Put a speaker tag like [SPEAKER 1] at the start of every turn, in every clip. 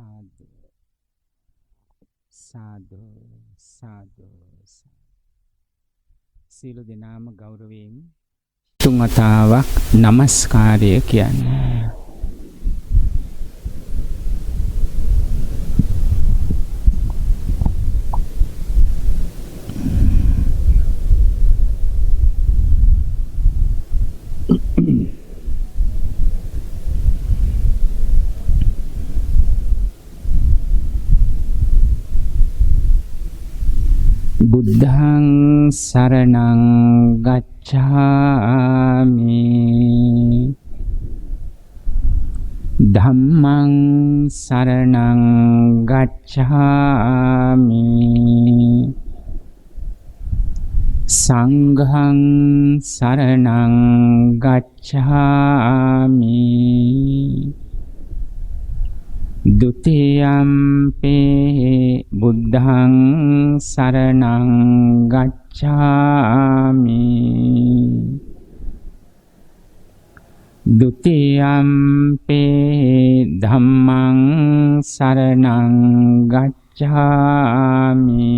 [SPEAKER 1] සාදු සාදු සාදු. සියලු දෙනාම ගෞරවයෙන් තුන් වතාවක් නමස්කාරය කියන්නේ. බුද්ධං සරණං ගච්ඡාමි ධම්මං සරණං ගච්ඡාමි සංඝං සරණං ගච්ඡාමි ဒုတိယံ පි බුද්ධං සරණං ගච්ඡාමි ဒုတိယံ පි ධම්මං සරණං ගච්ඡාමි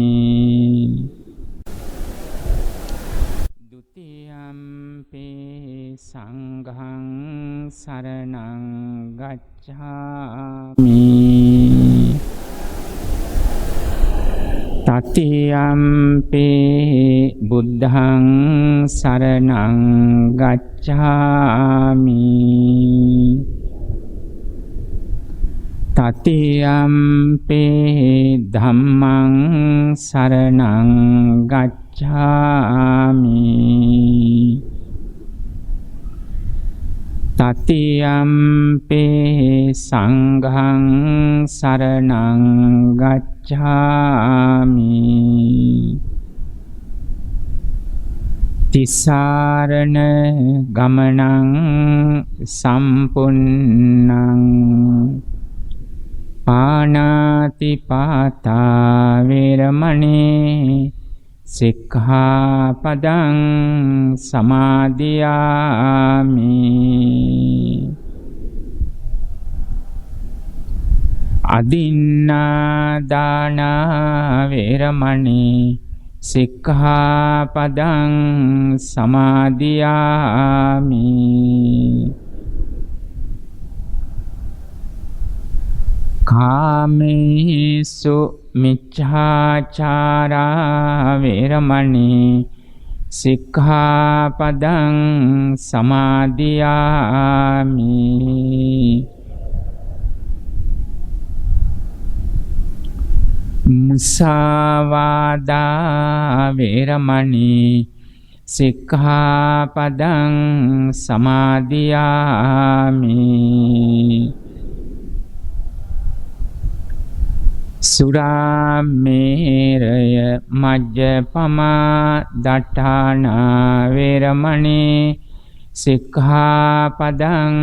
[SPEAKER 1] ဒုတိယံ පි සංඝං සරණං ගච්ඡාමි තතියම්පි බුද්ධං සරණං ගච්ඡාමි තතියම්පි ධම්මං සරණං ගච්ඡාමි තතියම්පි සංඝං සරණං ගච්ඡාමි තිසරණ ගමනං සම්පුන්නං පාණාති පාතා වේරමණී සික්ඛාපදං සමාදියාමි අදින්නා දාන වේරමණී සික්ඛාපදං සමාදියාමි කාමේසු මිච්ඡාචාරා වේරමණී සික්ඛාපදං සමාදියාමි මුසාවාදා වේරමණී සික්ඛාපදං සමාදියාමි සුරාමේරය මජ්ජපමා දට්ඨානා වේරමණී සික්ඛාපදං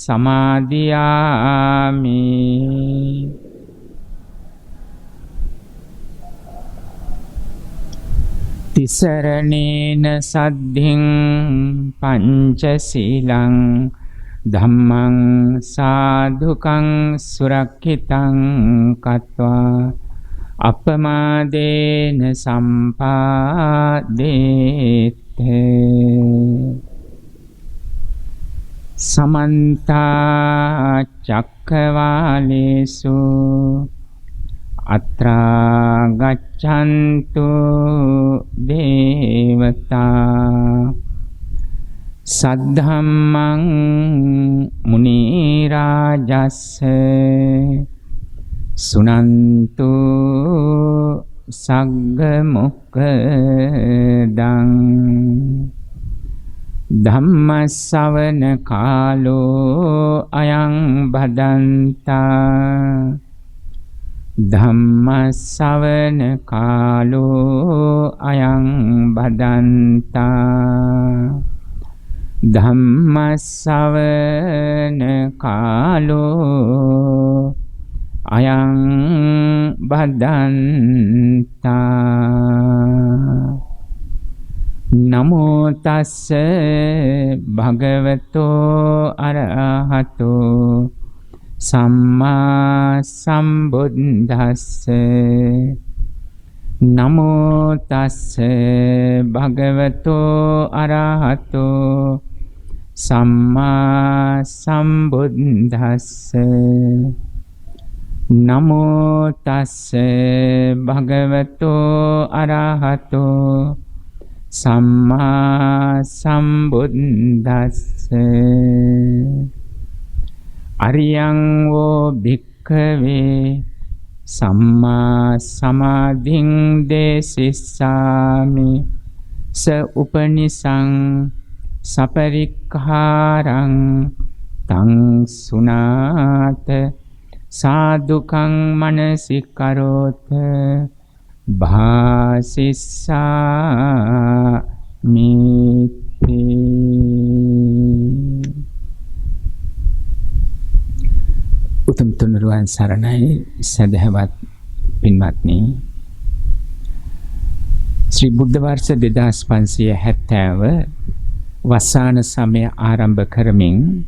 [SPEAKER 1] සමාදියාමි තිසරණේන සද්ධින් පංචශීලං ධම්මං සාධුකං සුරක්ඛිතං කତ୍වා අපමාදේන සම්පාදේත්තේ සමන්ත චක්කවාලේසු අත්‍රා ගච්ඡන්තු දේවතා සද්ධම්මං මුනි රාජස්ස සුනන්තු සග්ග මොක්ඛදං ධම්ම ශ්‍රවණ කාලෝ අයං භදන්තා ධම්ම ශ්‍රවණ කාලෝ අයං භදන්තා ධම්ම ශ්‍රවණ කාලෝ අයං භදන්තා නමෝ තස්ස භගවතෝ අරහතෝ සම්මා සම්බුද්දස්ස නමෝ තස්ස භගවතෝ අරහතෝ සම්මා සම්බුද්දස්ස නමෝ තස්ස භගවතෝ අරහතෝ සම්මා සම්බුද්දස්ස අරියං වෝ භික්ඛවේ සම්මා සමාධින් දේසිස්සාමි ස උපනිසං සපරික්ඛාරං තං සුනාත සාදුකං මනසිකරෝත භාසිස්සා මිති. උතුම් තුනුරුවන් සරණයි සදහවත් පින්වත්නි. ශ්‍රී බුද්ධ වර්ෂ 2570 වසාන සමය ආරම්භ කරමින්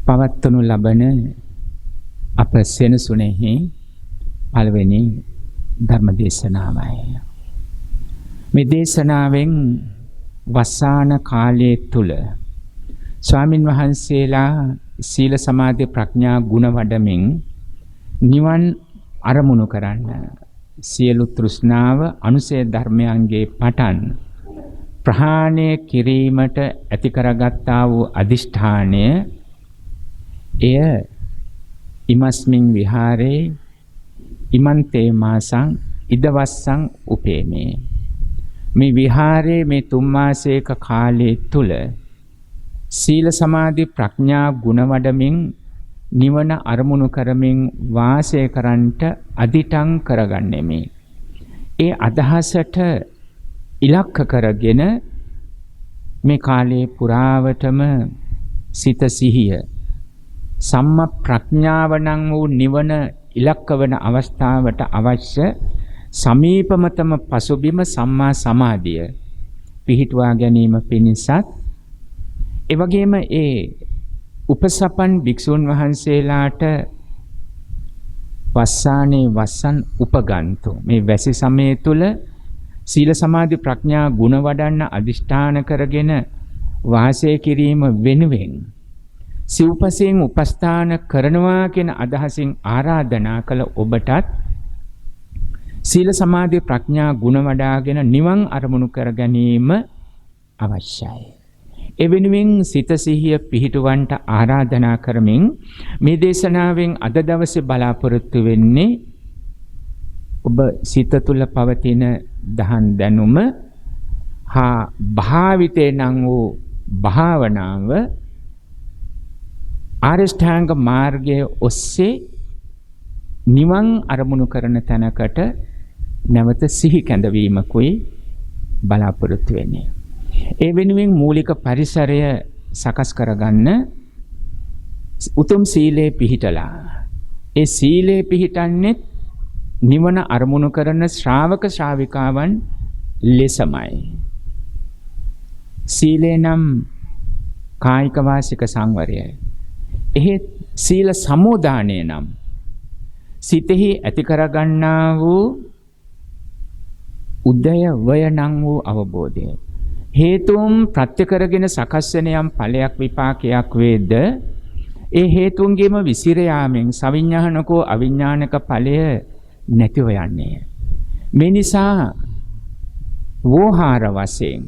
[SPEAKER 1] පවත්වනු ලබන අප සෙනසුනේහි පළවෙනි ධර්ම දේශනාවයි. මේ දේශනාවෙන් වසාන කාලයේ තුල ස්වාමින් වහන්සේලා සීල සමාධි ප්‍රඥා ගුණ වඩමින් නිවන් අරමුණු කරන්න සියලු තෘෂ්ණාව අනුසය ධර්මයන්ගේ පටන් ප්‍රහාණය කිරීමට ඇති කරගත්තා වූ අදිෂ්ඨානය එය ඉමස්මින් විහාරේ ඉමන්තේ මාසං ඉදවස්සං උපේමේ. මේ විහාරේ මේ 3 මාසයක කාලයේ තුල සීල සමාධි ප්‍රඥා ගුණ වඩමින් නිවන අරමුණු කරමින් වාසය කරන්නට අදිටන් කරගන්නෙමි. ඒ අදහසට ඉලක්ක කරගෙන මේ කාලේ පුරාවටම සිත සිහිය සම්ම ප්‍රඥාව නම් වූ නිවන ඉලක්ක වන අවස්ථාවට අවශ්‍ය සමීපමතම පසුබිම සම්මා සමාධිය පිහිටුවා ගැනීම පිණිසත් එවැගේම ඒ උපසපන් භික්ෂුන් වහන්සේලාට වස්සානේ වස්සන් උපගන්තු මේ වැසි සමය තුල සීල සමාධි ප්‍රඥා ගුණ වඩන්න අදිෂ්ඨාන කරගෙන වාසය කිරීම වෙනුවෙන් සිව්පසයෙන් උපස්ථාන කරනවා කියන අදහසින් ආරාධනා කළ ඔබටත් සීල සමාධි ප්‍රඥා ගුණ වඩාගෙන නිවන් අරමුණු කර ගැනීම අවශ්‍යයි. ඒ වෙනුවෙන් සිත සිහිය පිහිටුවන්ට ආරාධනා කරමින් මේ දේශනාවෙන් අද දවසේ බලාපොරොත්තු වෙන්නේ ඔබ සිත තුළ පවතින දහන් දැනුම හා භාවිතේ නම් වූ භාවනාව ආරියෂ්ඨාංග මාර්ගයේ ඔස්සේ නිවන් අරමුණු කරන තැනකට නැවත සිහි කැඳවීමකුයි බලාපොරොත්තු වෙන්නේ. ඒ වෙනුවෙන් මූලික පරිසරය සකස් කරගන්න උතුම් සීලේ පිහිටලා ඒ සීලේ පිහිටන්නේ නිවන අරමුණු කරන ශ්‍රාවක ශ්‍රාවිකාවන් ලෙසමයි. සීලේ නම් කායික වාචික සංවරයයි. එහෙත් සීල සමුදානය නම් සිතෙහි ඇති කරගන්නා වූ උදය වය නම් වූ අවබෝධය හේතුන් ප්‍රත්‍ය කරගෙන සකස් වෙන යම් ඵලයක් විපාකයක් වේද ඒ හේතුන්ගේම විසිර යාමෙන් සවිඥානිකෝ අවිඥානික ඵලය නැතිව යන්නේ. මේ නිසා වෝහාර වශයෙන්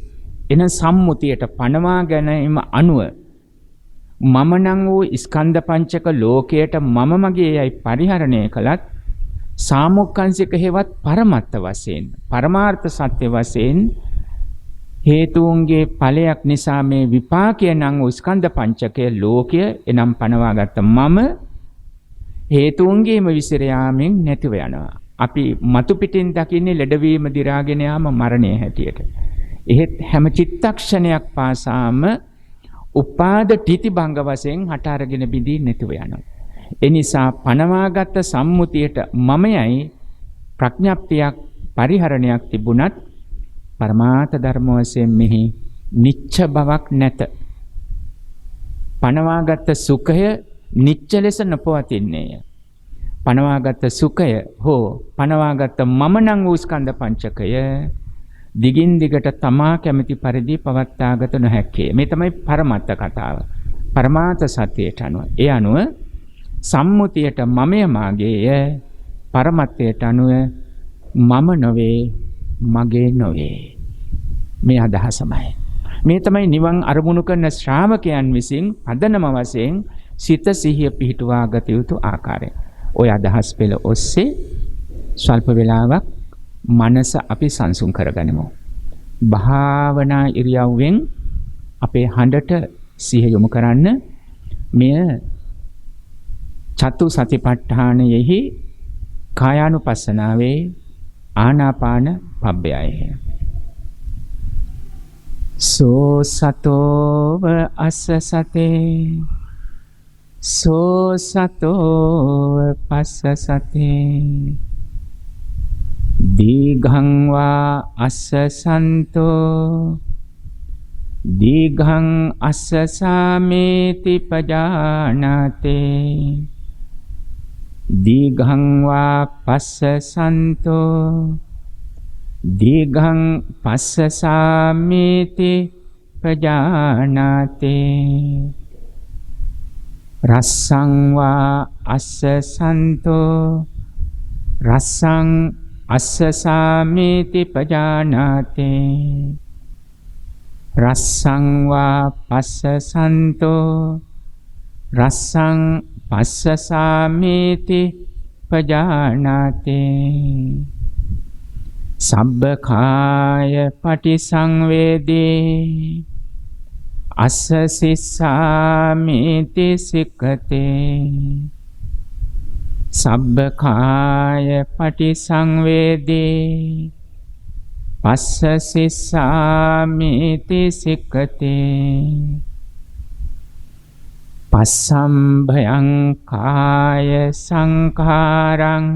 [SPEAKER 1] එන සම්මුතියට පනවා ගැනීම අනුව මම නම් වූ ස්කන්ධ පංචක ලෝකයට මම මගේ යයි පරිහරණය කළත් සාමුක්ඛංශික හේවත් පරමත්ත වශයෙන් පරමාර්ථ සත්‍ය වශයෙන් හේතුන්ගේ ඵලයක් නිසා මේ විපාකය නම් වූ ස්කන්ධ පංචකයේ ලෝකය එනම් පනවාගත්ත මම හේතුන්ගේම විසිර යාමෙන් නැතිව යනවා. අපි මතු පිටින් දකින්නේ ලෙඩවීම දි รา ගෙන යාම මරණය හැටියට. එහෙත් හැම චිත්තක්ෂණයක් පාසාම උපාද තితి භංග වශයෙන් හට අරගෙන බිඳී නැතිව යනවා. ඒ නිසා පනවාගත් සම්මුතියට මමයයි ප්‍රඥප්තියක් පරිහරණයක් තිබුණත් පරමාර්ථ ධර්ම වශයෙන් මෙහි නිච්ච බවක් නැත. පනවාගත් සුඛය නිච්ච ලෙස නොපවතින්නේය. පනවාගත් සුඛය හෝ පනවාගත් මම නම් වූ ස්කන්ධ පංචකය දිගින් දිගට තමා කැමති පරිදි පවත්වාගත නොහැක්කේ. මේ තමයි පරමත්ත කතාව. පරමාර්ථ සත්‍යයට අනුව. ඒ අනුව සම්මුතියට මමය මාගේය, පරමත්තයට අනුව මම නොවේ, මගේ නොවේ. මේ අදහසමයි. මේ තමයි නිවන් අරමුණු කරන ශ්‍රාවකයන් විසින් පදනම වශයෙන් සිත සිහිය පිහිටුවා ගත යුතු ආකාරය. ඔය අදහස් පෙළ ඔස්සේ ස්වල්ප වේලාවක් මනස අපි සංසුන් කරගනිමු. භාවනා ඉරියව්වෙන් අපේ හඬට සිහිය යොමු කරන්න. මෙය චතු සතිපට්ඨානයෙහි කායානුපස්සනාවේ ආනාපාන පබ්බයයි. සෝ සතෝව අස්ස සතේ සෝ සතෝව පස්ස සතේ දීඝං වා අස්ස සන්තෝ දීඝං අස්ස සාමේති පජානාතේ දීඝං වා පස්ස සන්තෝ දීඝං පස්ස සාමේති පජානාතේ රස්සං වා අස්ස සන්තෝ රස්සං අස්ස සාමේති පජානාතේ රස්සං වා පස්ස සන්තෝ රස්සං පස්ස සාමේති පජානාතේ සබ්බකාය පටිසංවේදී අස්ස සිස්සාමේති සික්ඛතේ සබ්බකාය පටිසංවේදී පස්ස සිස්සාමේති සික්ඛතේ පස්සම්භයං කාය සංඛාරං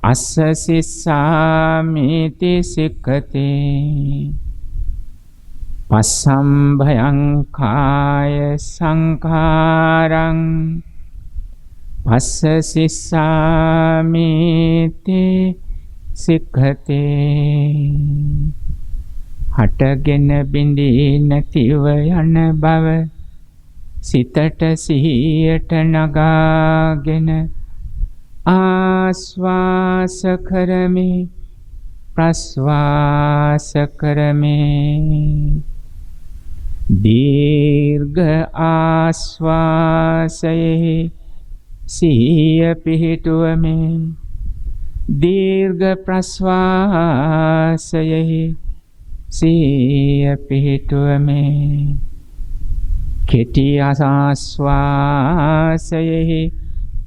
[SPEAKER 1] අස්ස සිස්සාමේති සික්ඛතේ පස්සම්භයං කාය සංඛාරං පස්ස සිස්සාමේති සික්ඛතේ හටගෙන බිඳී නැතිව යන බව සිතට සිහියට නගාගෙන ආස්වාස කරමි ප්‍රස්වාස කරමි දීර්ඝ ආස්වාසයේ සිහිය පිහිටුවමි දීර්ඝ ප්‍රස්වාසයේ සිහිය පිහිටුවමි කෙටි ආස්වාසයේ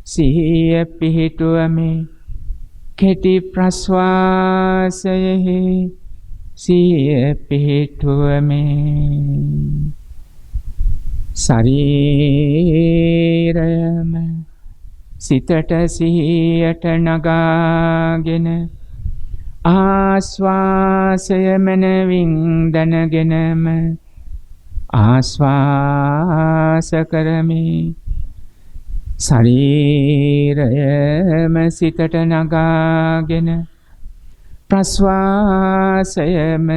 [SPEAKER 1] සිහිය පිහිටුවමි කෙටි ප්‍රස්වාසයේ සිහිය පිහිටුවමි ශරීරයම සිතට සිහියට නගාගෙන ආස්වාසය මනවින් දැනගෙනම ආස්වාස කරමි ශරීරයම සිතට නගාගෙන ප්‍රස්වාසයම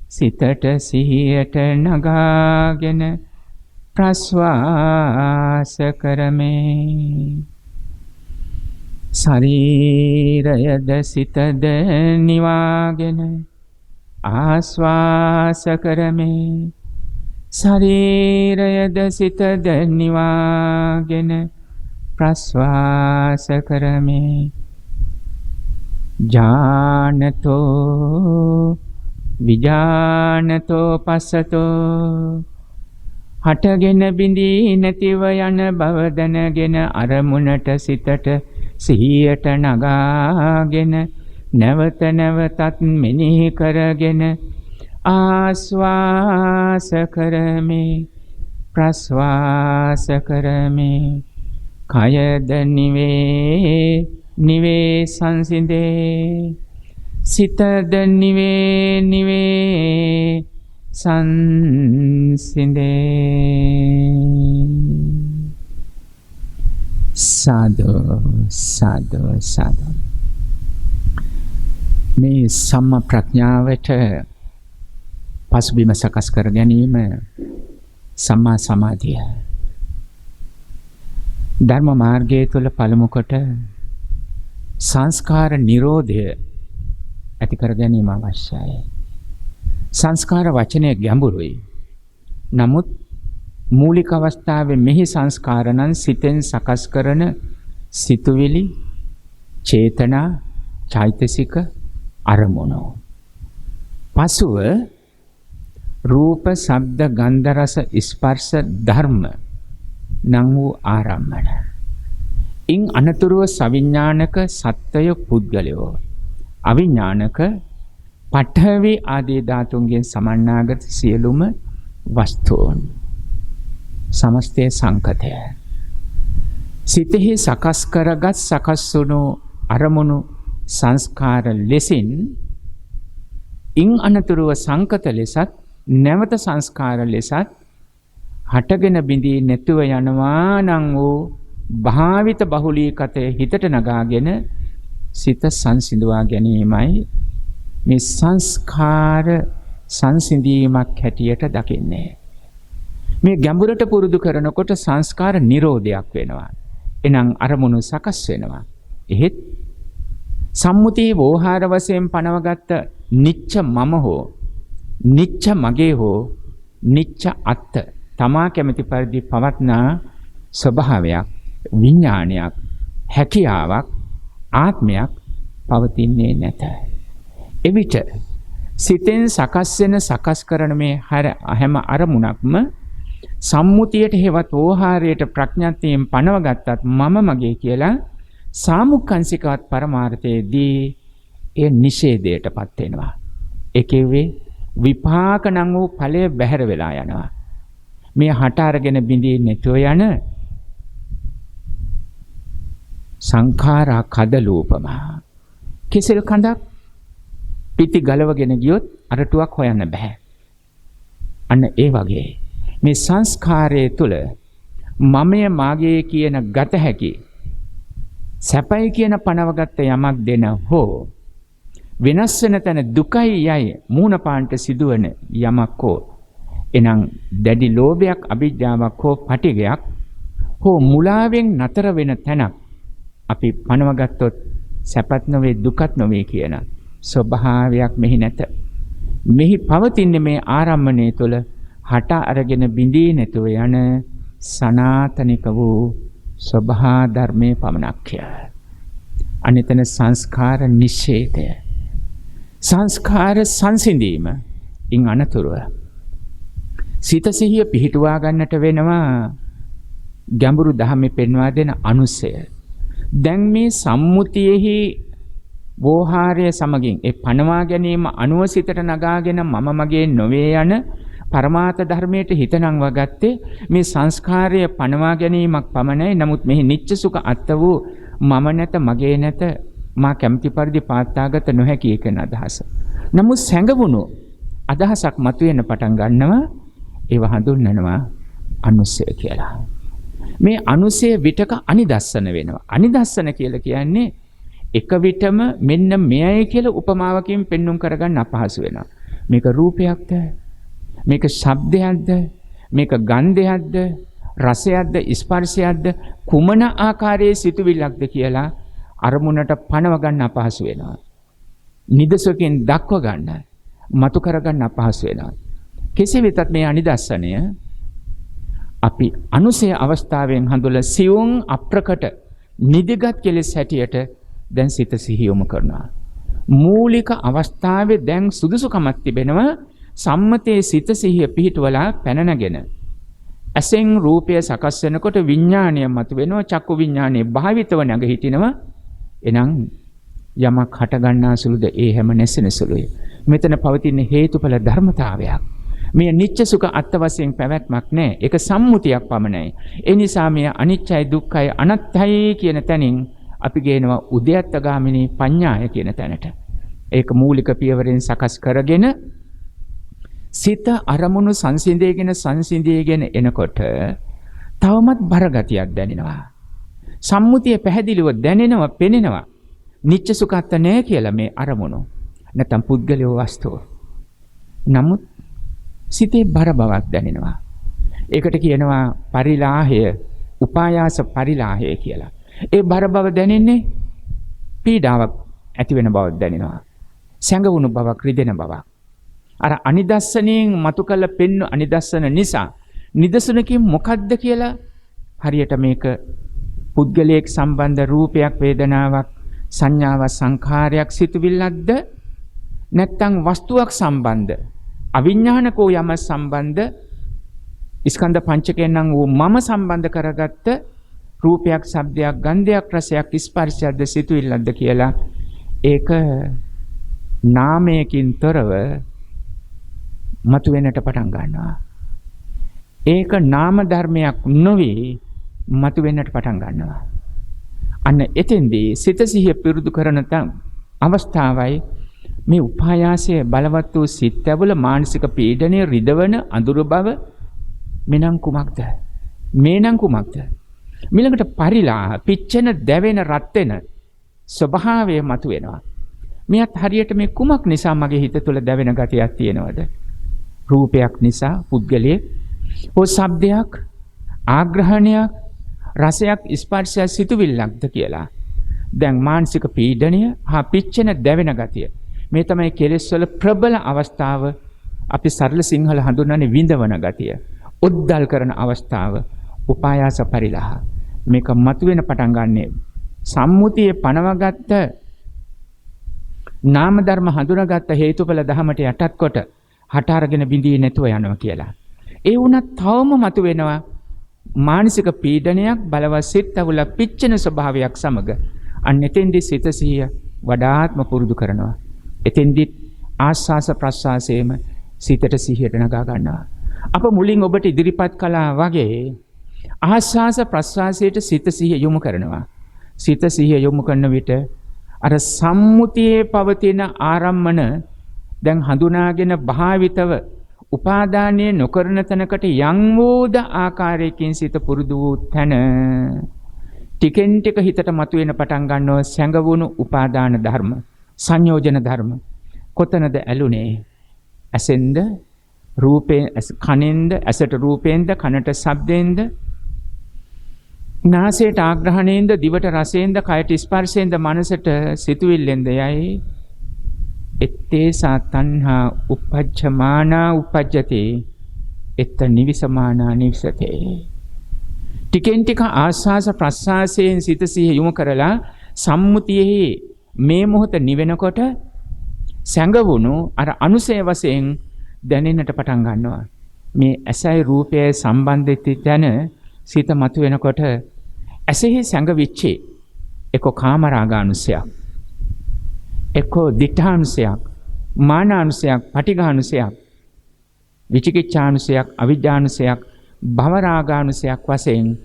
[SPEAKER 1] සිතට සිහියට නගාගෙන ප්‍රස්වාස කරමි ශරීරයද සිතද නිවාගෙන ආස්වාස කරමි ශරීරයද සිතද නිවාගෙන ප්‍රස්වාස කරමි ජානතෝ විජානතෝ පස්සතෝ හටගෙන බිඳී නැතිව යන බව දැනගෙන අරමුණට සිතට සිහියට නගාගෙන නැවත නැවතත් මෙනෙහි කරගෙන ආස්වාස කරමි ප්‍රස්වාස කරමි කයද නිවේ සංසිඳේ සිතද නිවේ සංසිඳේ සාදු සාදු සාදු. මේ සම්මා ප්‍රඥාවට පසුබිම සකස් කර ගැනීම සම්මා සමාධිය. ධර්ම මාර්ගයේ තුල පළමු කොට සංස්කාර නිරෝධය ඇති කර ගැනීම අවශ්‍යයි. සංස්කාර වචනය ගැඹුරුයි. නමුත් මූලික අවස්ථාවේ මෙහි සංස්කාර නම් සිතෙන් සකස් කරන සිතුවිලි, චේතනා, චෛතසික, අරමුණු. පසුව රූප, ශබ්ද, ගන්ධ, රස, ස්පර්ශ ධර්ම නම් වූ ආරම්මන. ඉන් අනතුරුව සවිඥානික සත්වය පුද්ගලයෝ. අවිඥානික පඨවි ආදී ධාතුන්ගෙන් සමන්නාගත සියලුම වස්තුන්. සමස්තය සංකතය. සිතෙහි සකස් කරගත් සකස් වුණු අරමුණු සංස්කාර ලෙසින් ඉන් අනතුරුව සංකත ලෙසත් නැවත සංස්කාර ලෙසත් හටගෙන බිඳී නැතුව යනවා නම් වූ භාවිත බහුලීකතය හිතට නගාගෙන සිත සංසිඳවා ගැනීමයි මේ සංස්කාර සංසිඳීමක් හැටියට දකින්නේ. මේ ගැඹුරට පුරුදු කරනකොට සංස්කාර නිරෝධයක් වෙනවා. එනම් අරමුණු සකස් වෙනවා. එහෙත් සම්මුතියේ වෝහාර වශයෙන් පනවගත්ත නිච්ච මම හෝ නිච්ච මගේ හෝ නිච්ච අත්ත තමා කැමති පරිදි පවත්නා ස්වභාවයක්, විඥානයක්, හැකියාවක්, ආත්මයක් පවතින්නේ නැත. එවිට සිතෙන් සකස් වෙන සකස් කරන මේ හැම අරමුණක්ම සම්මුතියට හේවත් වෝහාරයට ප්‍රඥාත්යෙන් පනවගත්තත් මම මගේ කියලා සාමුක්ඛංශිකවත් පරමාර්ථයේදී ඒ නිෂේධයටපත් වෙනවා. ඒ කිව්වේ විපාක නම් වූ ඵලය බැහැර වෙලා යනවා. මේ හට අරගෙන බිඳී නැතුව යන සංඛාරා කදලූපම. කෙසෙල් කඳක් පිටි ගලවගෙන ගියොත් අරටුවක් හොයන්න බෑ. අන්න ඒ වගේ මේ සංස්කාරයේ තුල මමය මාගේ කියන ගත හැකි සැපයි කියන පනවගත්ත යමක් දෙන හෝ වෙනස් වෙන තැන දුකයි යයි මූණ පාන්ට සිදුවන යමක් හෝ එනම් දැඩි ලෝභයක්, අවිද්‍යාවක් හෝ පටිඝයක් හෝ මුලාවෙන් නතර වෙන තැනක් අපි පනවගත්තොත් සැපත් නොවේ දුකත් නොවේ කියන ස්වභාවයක් මෙහි නැත. මෙහි පවතින්නේ මේ ආරම්මණය තුළ හට අරගෙන බිඳී නැතුව යන සනාතනික වූ ස්වභා ධර්මයේ පමණක්ය. අනිතන සංස්කාර නිෂේධය. සංස්කාර සංසිඳීම ඉන් අනතුරුව සිත සිහිය පිහිටුවා ගන්නට වෙනවා ගැඹුරු ධර්මෙ පෙන්වා දෙන අනුසය. දැන් මේ සම්මුතියෙහි වෝහාරය සමගින් ඒ පනවා ගැනීම අනුව සිතට නගාගෙන මම මගේ නොවේ යන පරමාර්ථ ධර්මයට හිත නංවා ගත්තේ මේ සංස්කාරය පනවා ගැනීමක් පමණයි. නමුත් මෙහි නිච්ච සුඛ අත්ත වූ මම නැත, මගේ නැත, මා කැමති පරිදි පාත්තාගත නොහැකි කියන අදහස. නමුත් සැඟවුණු අදහසක් මතුවෙන්න පටන් ගන්නවා. ඒව හඳුන්වනවා අනුසය කියලා. මේ අනුසය විතක අනිදස්සන වෙනවා. අනිදස්සන කියලා කියන්නේ එක විටම මෙන්න මෙයයි කියලා උපමාවකින් පෙන්눔 කරගන්න අපහසු වෙනවා. මේක රූපයක්ද? මේක ශබ්දයක්ද? මේක ගන්ධයක්ද? රසයක්ද? ස්පර්ශයක්ද? කුමන ආකාරයේ සිතුවිල්ලක්ද කියලා අරමුණට පනව ගන්න අපහසු වෙනවා. නිදසකින් දක්ව ගන්න, මතු කරගන්න අපහසු වෙනවා. කෙසේ වෙතත් මේ අනිදස්සනය අපි අනුසය අවස්ථාවෙන් හඳුලා සියුම් අප්‍රකට නිදිගත් කෙලෙස් හැටියට දැන් සිත සිහියොමු කරනවා. මූලික අවස්ථාවේ දැන් සුදුසුකමක් තිබෙනවා සම්මතයේ සිත සිහිය පිහිටවලා පැනනගෙන. ඇසෙන් රූපය සකස් වෙනකොට විඥාණය මතුවෙනවා. චක්කු විඥානයේ භාවිතව නැග හිටිනවා. එනම් යමක් හට ගන්නා සුළුද ඒ හැම නැසෙන සුළුයි. මෙතන පවතින හේතුඵල ධර්මතාවයක්. මේ නිච්ච සුඛ අත්ත වශයෙන් පැවැත්මක් නැහැ. ඒක සම්මුතියක් පමණයි. ඒ නිසා මේ අනිච්චයි දුක්ඛයි අනත්තයි කියන තැනින් අපි ගේනවා උද්‍යත්තගාමිනී පඤ්ඤාය කියන තැනට. ඒක මූලික පියවරෙන් සකස් කරගෙන සිත අරමුණු සංසිඳේගෙන එනකොට තවමත් බරගතියක් දැනෙනවා. සම්මුතිය පැහැදිලිව දැනෙනවා, පෙනෙනවා. නිච්ච සුඛත්ත නැහැ කියලා මේ අරමුණු. නැත්නම් පුද්ගලිය වස්තුව. නමුත් සිතේ බර බවක් දැනෙනවා. ඒකට කියනවා පරිලාහය, උපායාස පරිලාහය කියලා. ඒ බර බව දැනෙන්නේ පීඩාවක් ඇති වෙන බවක් දැනෙනවා. සැඟවුණු බවක්, රිදෙන බවක්. අර අනිදස්සනයෙන් මතු කළ පෙන්න අනිදස්සන නිසා නිදසුනකින් මොකද්ද කියලා හරියට මේක පුද්ගලයෙක් සම්බන්ධ රූපයක්, වේදනාවක්, සංඥාවක්, සංඛාරයක්, සිතුවිල්ලක්ද නැත්නම් වස්තුවක් සම්බන්ධ අවිඥානිකෝ යම සම්බන්ධ ස්කන්ධ පංචකයෙන් නම් වූ මම සම්බන්ධ කරගත්ත රූපයක්, ශබ්දයක්, ගන්ධයක්, රසයක්, ස්පර්ශයක්ද සිතුවිල්ලක්ද කියලා ඒක නාමයකින් තොරව මතුවෙන්නට පටන් ගන්නවා. ඒක නාම ධර්මයක් නොවේ මතුවෙන්නට පටන් ගන්නවා. අන්න එතෙන්දී සිත සිහිය පිරුදු කරන අවස්ථාවයි මේ උපායාසයේ බලවත් වූ සිත් ඇවුල මානසික පීඩනයේ රිදවන අඳුර බව මෙනම් කුමක්ද? මේනම් කුමක්ද? මිලකට පරිලාහ, පිච්චෙන, දැවෙන, රත් වෙන ස්වභාවය මතුවෙනවා. මෙයත් හරියට මේ කුමක් නිසා මගේ හිත තුළ දැවෙන ගතියක් තියෙනවද? රූපයක් නිසා, පුද්ගලයෙක්, හෝ ශබ්දයක්, ආග්‍රහණයක්, රසයක්, ස්පර්ශයක්, සිතුවිල්ලක්ද කියලා. දැන් මානසික පීඩනය හා පිච්චෙන, දැවෙන ගතිය. මේ තමයි කෙලෙස් වල ප්‍රබල අවස්ථාව. අපි සරල සිංහල හඳුන්වන්නේ විඳවන ගතිය. උද්දල් කරන අවස්ථාව උපායාස පරිලාහ. මේක මතුවෙන පටන් ගන්නෙ සම්මුතියේ පනවගත්ත නාම ධර්ම හඳුනාගත්ත හේතුඵල ධමයට යටත් කොට හට අරගෙන බිඳී නැතුව යනවා කියලා. ඒ වුණත් තවම මතුවෙනවා මානසික පීඩනයක්, බලවත් සිත් අවුල, පිච්චෙන ස්වභාවයක් සමග. අන්න එතෙන්දී සිත සිහිය වඩාත්ම පුරුදු කරනවා. එතෙන්දී ආස්වාස ප්‍රස්වාසයේම සිතට සිහියට නගා ගන්නවා. අප මුලින් ඔබට ඉදිරිපත් කළා වගේ ආස්වාස ප්‍රස්වාසයට සිත සිහිය යොමු කරනවා. සිත සිහිය යොමු කරන විට අර සම්මුතියේ පවතින ආරම්මන දැන් හඳුනාගෙන භාවිතව උපාදානයේ නොකරන තැනකට යම් වූද ආකාරයකින් සිත පුරුදු වූ තැන ටිකෙන් ටික හිතට මතුවෙන පටන් ගන්නවා සැඟවුණු උපාදාන ධර්ම, සංයෝජන ධර්ම. කොතනද ඇලුනේ? ඇසෙන්ද, රූපයෙන්, කනෙන්ද, ඇසට රූපයෙන්ද, කනට ශබ්දයෙන්ද, නාසයට ආග්‍රහණයෙන්ද, දිවට රසයෙන්ද, කයට ස්පර්ශයෙන්ද, මනසට සිතුවිල්ලෙන්ද යයි. එත්තේ සතන්හා උපජ්ජමානා උපජ්ජතේ එත්ත නිවිසමානා නිවිසතේ. ටිකෙන් ටික ආස්වාස ප්‍රස්වාසයෙන් සිත සිහිය යොමු කරලා සම්මුතියෙහි මේ මොහොත නිවෙනකොට සැඟවුණු අර අනුසය වශයෙන් දැනෙන්නට පටන් ගන්නවා. මේ ඇසයි රූපයයි සම්බන්ධිත තැන සිත මතුවෙනකොට ඇසෙහි සැඟවිච්චේ එක්ක කාමරාගානුසයක්, එක්ක දිඨානුසයක්, මානානුසයක්, පටිඝානුසයක්, විචිකිච්ඡානුසයක්, අවිජ්ජානුසයක්, භවරාගානුසයක් වශයෙන්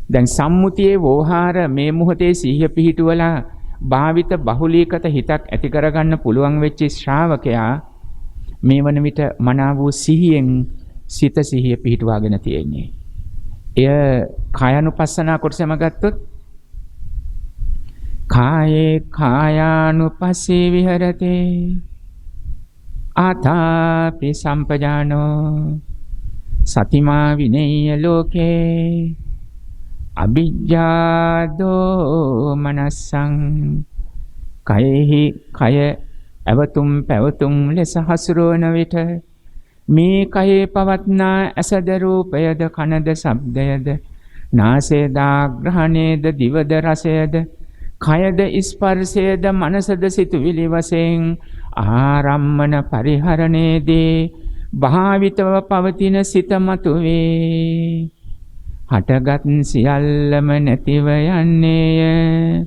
[SPEAKER 1] දැන් සම්මුතියේ වෝහාර මේ මොහොතේ සිහිය පිහිටුවලා භාවිත බහුලීකත හිතක් ඇති කරගන්න පුළුවන් වෙච්ච ශ්‍රාවකයා මේ වන විට මනාව වූ සිහියෙන් සිත සිහිය පිහිටුවාගෙන තියෙන්නේ. එය කායानुපස්සනා කොටසම ගත්තොත් කායේ කායානුපස්සී විහෙරතේ ආතාපි සම්පජානෝ සතිමා විනේය ලෝකේ අවිජ්ජාදෝ මනස්සං. කයෙහි කය ඇවතුම් පැවතුම් ලෙස හසුරවන විට මේ කයේ පවත්නා ඇසද රූපයද කනද ශබ්දයද නාසයද ආග්‍රහණයද දිවද රසයද කයද ස්පර්ශයද මනසද සිතුවිලි වශයෙන් ආරම්මන පරිහරණයේදී භාවිතව පවතින සිත මතුවේ. හටගත් සියල්ලම නැතිව යන්නේය.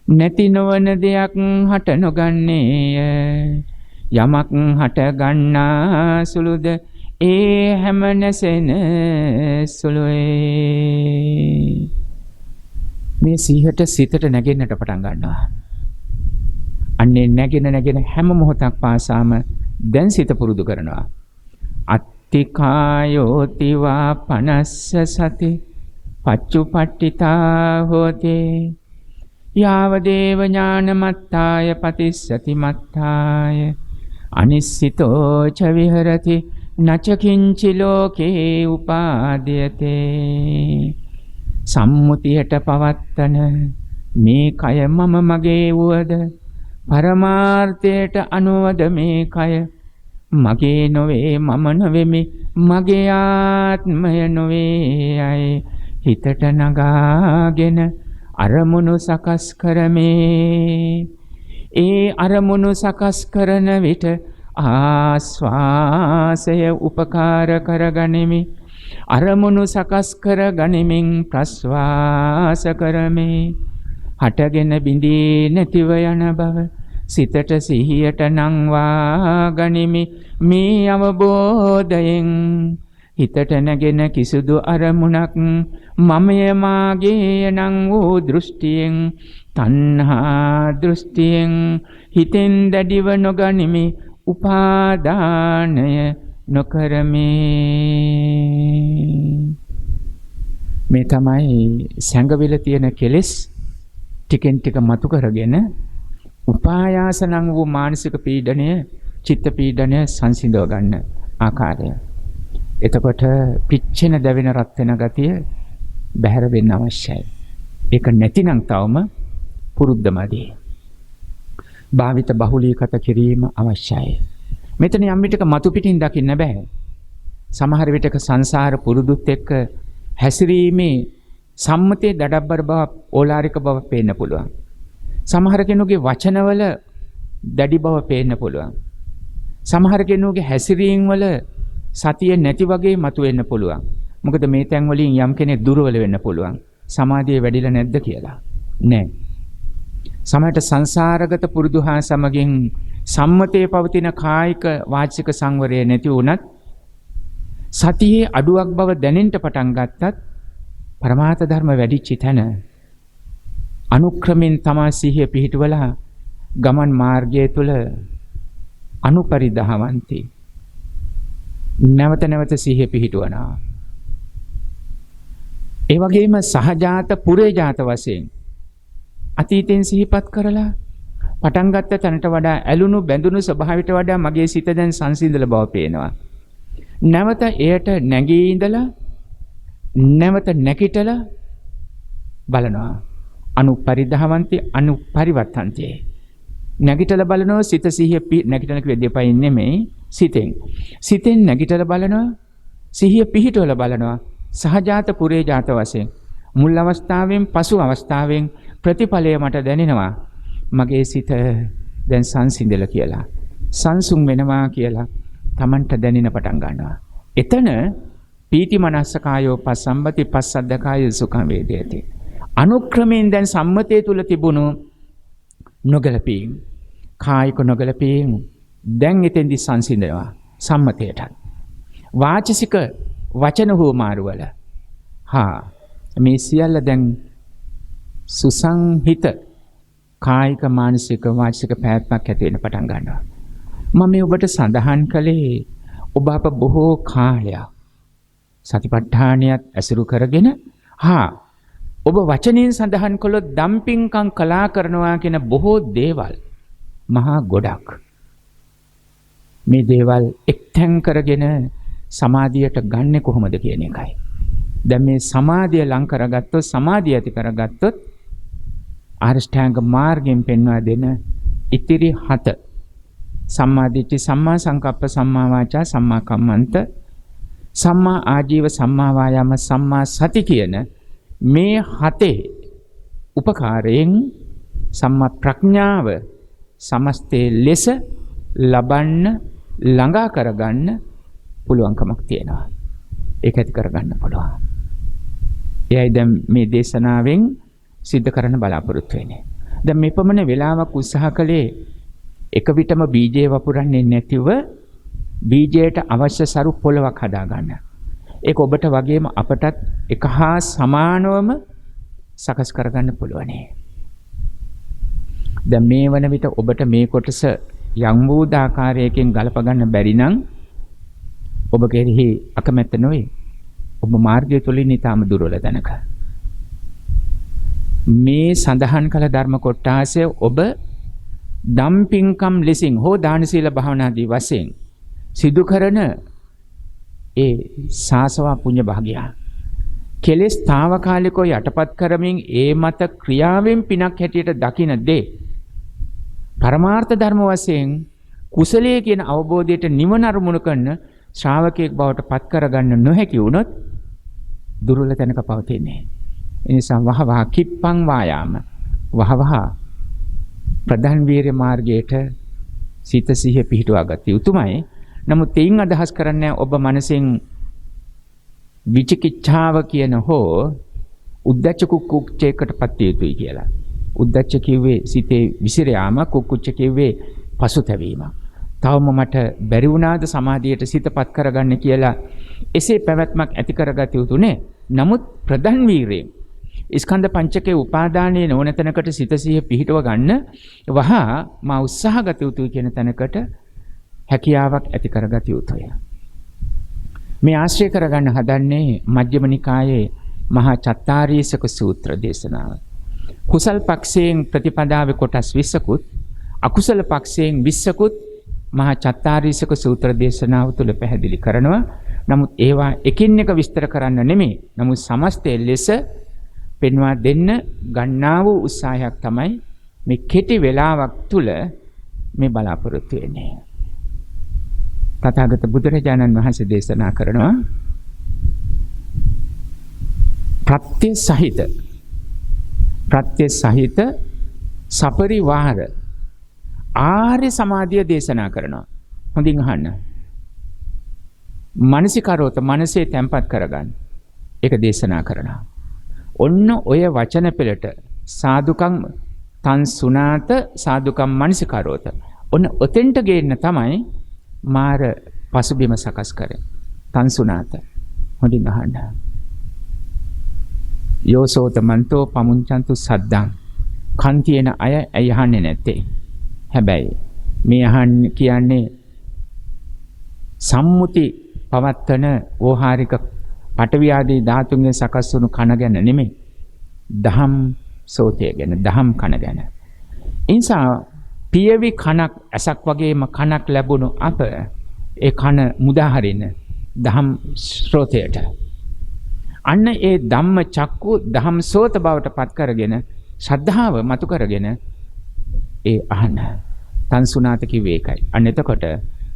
[SPEAKER 1] නැති නොවන දෙයක් හට නොගන්නේය. යමක් හට ගන්නා සුළුද ඒ හැම නැසෙන සුළුයි. මේ සිහියට සිතට නැගෙන්නට පටන් ගන්නවා. අන්නේ නැගෙන හැම මොහොතක් පාසාම දැන් සිත පුරුදු කරනවා. අත්තිකායෝතිවා පනස්ස සති පච්චුපට්ඨිතා හෝතේ යාව දේව ඥානමත්තාය පතිස්සති මත්තාය අනිස්සිතෝ ච විහෙරති නච කිංචි ලෝකේ උපාදීයතේ. සම්මුතියට පවත්තන මේ කය මම මගේ වුවද පරමාර්ථයට අනුවද මේ කය මගේ නොවේ මම නොවෙමි මගේ ආත්මය නොවේ අය හිතට නගාගෙන අරමුණු සකස් කරමේ. ඒ අරමුණු සකස් කරන විට ආස්වාසය උපකාර කරගනිමි. අරමුණු සකස් කරගනිමින් ප්‍රස්වාස කරමේ. හටගෙන බිඳී නැතිව යන බව සිතට සිහියට නංවා ගනිමි. මේ අවබෝධයෙන් හිතට නැගෙන කිසිදු අරමුණක් මමය මාගේ නම් වූ දෘෂ්ටියෙන් තණ්හා දෘෂ්ටියෙන් හිතෙන් දැඩිව නොගනිමි. උපාදානය නොකරමි. මේ තමයි සංගවිල තියෙන කෙලෙස් ටිකෙන් ටික මතු කරගෙන උපායාස නම් වූ මානසික පීඩනය චිත්ත පීඩනය සංසිඳව ගන්න ආකාරය. එතකොට පිච්චෙන දැවෙන රත් වෙන ගතිය බැහැර වෙන්න අවශ්‍යයි. ඒක නැතිනම් තවම පුරුද්දමදී. භාවිත බහුලීකත කිරීම අවශ්‍යයි. මෙතන යම් විටක මතු පිටින් දකින්න බෑ. සමහර විටක සංසාර පුරුදුත් එක්ක හැසිරීමේ සම්මතයේ දඩබ්බර බව ඕලාරික බව පේන්න පුළුවන්. සමහර කෙනෙකුගේ වචනවල දැඩි බව පේන්න පුළුවන්. සමහර කෙනෙකුගේ හැසිරීම් වල සතිය නැති වගේ මතුවෙන්න පුළුවන්. මොකද මේ තැන් වලින් යම් කෙනෙක් දුර්වල වෙන්න පුළුවන්. සමාධිය වැඩිලා නැද්ද කියලා? නෑ. සමහරට සංසාරගත පුරුදු හා සමගින් සම්මතයේ පවතින කායික වාචික සංවරය නැති වුණත් සතියේ අඩුවක් බව දැනෙන්න පටන් ගත්තත් පරමාර්ථ ධර්ම වැඩිච්ච තැන අනුක්‍රමෙන් තමා සිහිය පිහිටවලා ගමන් මාර්ගය තුල අනුපරිදහවන්ති නැවත නැවත සිහිය පිහිටවනවා. ඒ වගේම සහජාත පුරේජාත වශයෙන් අතීතෙන් සිහිපත් කරලා පටන් ගත්ත තැනට වඩා ඇලුණු බැඳුණු ස්වභාවයට වඩා මගේ සිත දැන් සංසිඳල බව පේනවා. නැවත එයට නැගී ඉඳලා නැවත නැකිටලා බලනවා. අනුපරිදහවන්ති අනුපරිවර්තන්ති. නැගිටලා බලනවා සිත සිහිය නැගිටන කිව්වේ දෙපයින් නෙමෙයි සිතෙන්. සිතෙන් නැගිටලා බලනවා සිහිය පිහිටවල බලනවා සහජාත පුරේජාත වශයෙන් මුල් අවස්ථාවෙන් පසු අවස්ථාවෙන් ප්‍රතිඵලය මට දැනෙනවා. මගේ සිත දැන් සංසිඳල කියලා සංසුන් වෙනවා කියලා Tamanට දැනෙන පටන් ගන්නවා. එතන පීති මනස්සකායෝ පස්සම්බති පස්සද්දකාය සුඛං වේදේති. අනුක්‍රමයෙන් දැන් සම්මතයේ තුල තිබුණු නොගැලපීම් කායික නොගැලපීම් දැන් එතෙන්දි සංසිඳනවා සම්මතයට. වාචසික වචන හෝ මාරුවල මේ සියල්ල දැන් සුසංහිත කායික මානසික වාචික පැවැත්මක් ඇති වෙන පටන් ගන්නවා. මම මේ ඔබට සඳහන් කළේ ඔබ අප බොහෝ කාලයක් සතිපට්ඨානියත් ඇසුරු කරගෙන ඔබ වචනෙන් සඳහන් කළොත් දම්පින්කම් කලා කරනවා කියන බොහෝ දේවල් මහා ගොඩක්. මේ දේවල් එක්තැන් කරගෙන සමාධියට ගන්නෙ කොහොමද කියන එකයි. දැන් මේ සමාධිය ලං කරගත්තොත් සමාධිය ඇති කරගත්තොත් ආරියෂ්ඨාංග මාර්ගයෙන් පෙන්වා දෙන ඉතිරි 7 සම්මා දිට්ඨි සම්මා සංකප්ප සම්මා වාචා සම්මා කම්මන්ත සම්මා ආජීව සම්මා වායාම සම්මා සති කියන මේ 7 උපකාරයෙන් සම්මා ප්‍රඥාව සමස්තේ ලෙස ලබන්න ළඟා කරගන්න පුළුවන්කමක් තියෙනවා. ඒක ඇති කරගන්න පුළුවන්. එයයි දැන් මේ දේශනාවෙන් සිද්ධ කරන්න බලාපොරොත්තු වෙන්නේ. දැන් මේ පමණ වෙලාවක් උත්සාහ කළේ එක විටම බීජය වපුරන්නේ නැතිව බීජයට අවශ්‍ය සරු පොලවක් හදා ගන්න. ඒක ඔබට වගේම අපටත් එක හා සමානවම සකස් කරගන්න පුළුවන්. දැන් මේ වන විට ඔබට මේ කොටස යම් වූ ආකාරයකින් ගලප ගන්න බැරි නම් ඔබ කෙරෙහි අකමැත්ත නොවේ. ඔබ මාර්ගය තුලින් ඊටම දුර්වල තැනක. මේ සඳහන් කළ ධර්ම කොටාසය ඔබ දම්පින්කම් ලෙසින් හෝ දාන සීල භාවනාදී වශයෙන් සිදු කරන ඒ සාසවා පුණ්‍ය භාගය කෙලෙස් తాවකාලිකව යටපත් කරමින් ඒ මත ක්‍රියාවෙන් පිනක් හැටියට දකින දේ පරමාර්ථ ධර්ම වශයෙන් කුසලයේ කියන අවබෝධයට නිවන අරමුණු කරන ශ්‍රාවකයෙක් බවට පත් කරගන්න නොහැකි වුණොත් දුර්වල තැනක පවතින්නේ. ඒ නිසා වහවහ කිප්පං වායාම වහවහ ප්‍රධාන වීර්ය මාර්ගයට සිත සිහිය පිහිටුවා ගත යුතුමයි. නමුත් එයින් අදහස් කරන්නේ ඔබ මනසෙන් විචිකිච්ඡාව කියන හෝ උද්දච්ච කුක්කුච්චයකටපත් යුතුයි කියලා. උද්දච්ච කිව්වේ සිතේ විසිර යාම, කුක්කුච්ච කිව්වේ පසුතැවීම. තවම මට බැරි වුණාද සමාධියට සිතපත් කරගන්න කියලා එසේ පැවැත්මක් ඇති කරගත යුතුනේ. නමුත් ප්‍රධාන වීර්යයෙන් ස්කන්ධ පංචකයේ උපාදානයේ නොවන තැනකට සිත සිහිය පිහිටව ගන්න වහා මා උත්සාහගත යුතුයි කියන තැනකට හැකියාවක් ඇති කරගත යුතුය. මේ ආශ්‍රය කරගන්න හදන්නේ මජ්ක්‍ධිම නිකායේ මහා චත්තාරීසක සූත්‍ර දේශනාව. කුසල් පක්ෂයෙන් ප්‍රතිපදාවේ කොටස් 20කුත් අකුසල පක්ෂයෙන් 20කුත් මහා චත්තාරීසක සූත්‍ර දේශනාව තුළ පැහැදිලි කරනවා. නමුත් ඒවා එකින් එක විස්තර කරන්න නෙමෙයි. නමුත් සමස්තය ලෙස පෙන්වා දෙන්න ගන්නා වූ උත්සාහයක් තමයි මේ කෙටි වේලාවක් තුල මේ බලාපොරොත්තු වෙන්නේ. තථාගත බුදුරජාණන් වහන්සේ දේශනා කරනවා ප්‍රත්‍ය සහිත සපරිවාර ආර්ය සමාධිය දේශනා කරනවා. හොඳින් අහන්න. මානසිකරෝත මනසේ තැම්පත් කරගන්න. ඒක දේශනා කරනවා. ඔන්න ඔය වචන පෙළට සාදුකම් තන් සුනාත සාදුකම් මානසිකරෝත. ඔන්න ඔතෙන්ට ගේන්න තමයි මාර පසුබිම සකස් කරේ. තන් සුනාත. හොඳින් අහන්න. යෝසෝත මන්තෝ පමුංචන්තු සද්දං. කන් තියෙන අය ඇයි අහන්නේ නැත්තේ? හැබැයි මේ අහන්න කියන්නේ සම්මුති පවත්තන ඕහාරික පඨවි ආදී ධාතුන්ගෙන් සකස් වුණු කන ගැන නෙමෙයි. දහම් සෝතය ගැන, දහම් කන ගැන. ඉන්සා පියවි කනක් ඇසක් වගේම කනක් ලැබුණු අප ඒ කන මුදා හරින දහම් ශ්‍රෝතයට. අන්න ඒ ධම්ම චක්කු දහම් සෝත බවට පත් කරගෙන ශ්‍රද්ධාව මතු කරගෙන ඒ අහන තන්සුනාත කිව්වේ ඒකයි. අන්න එතකොට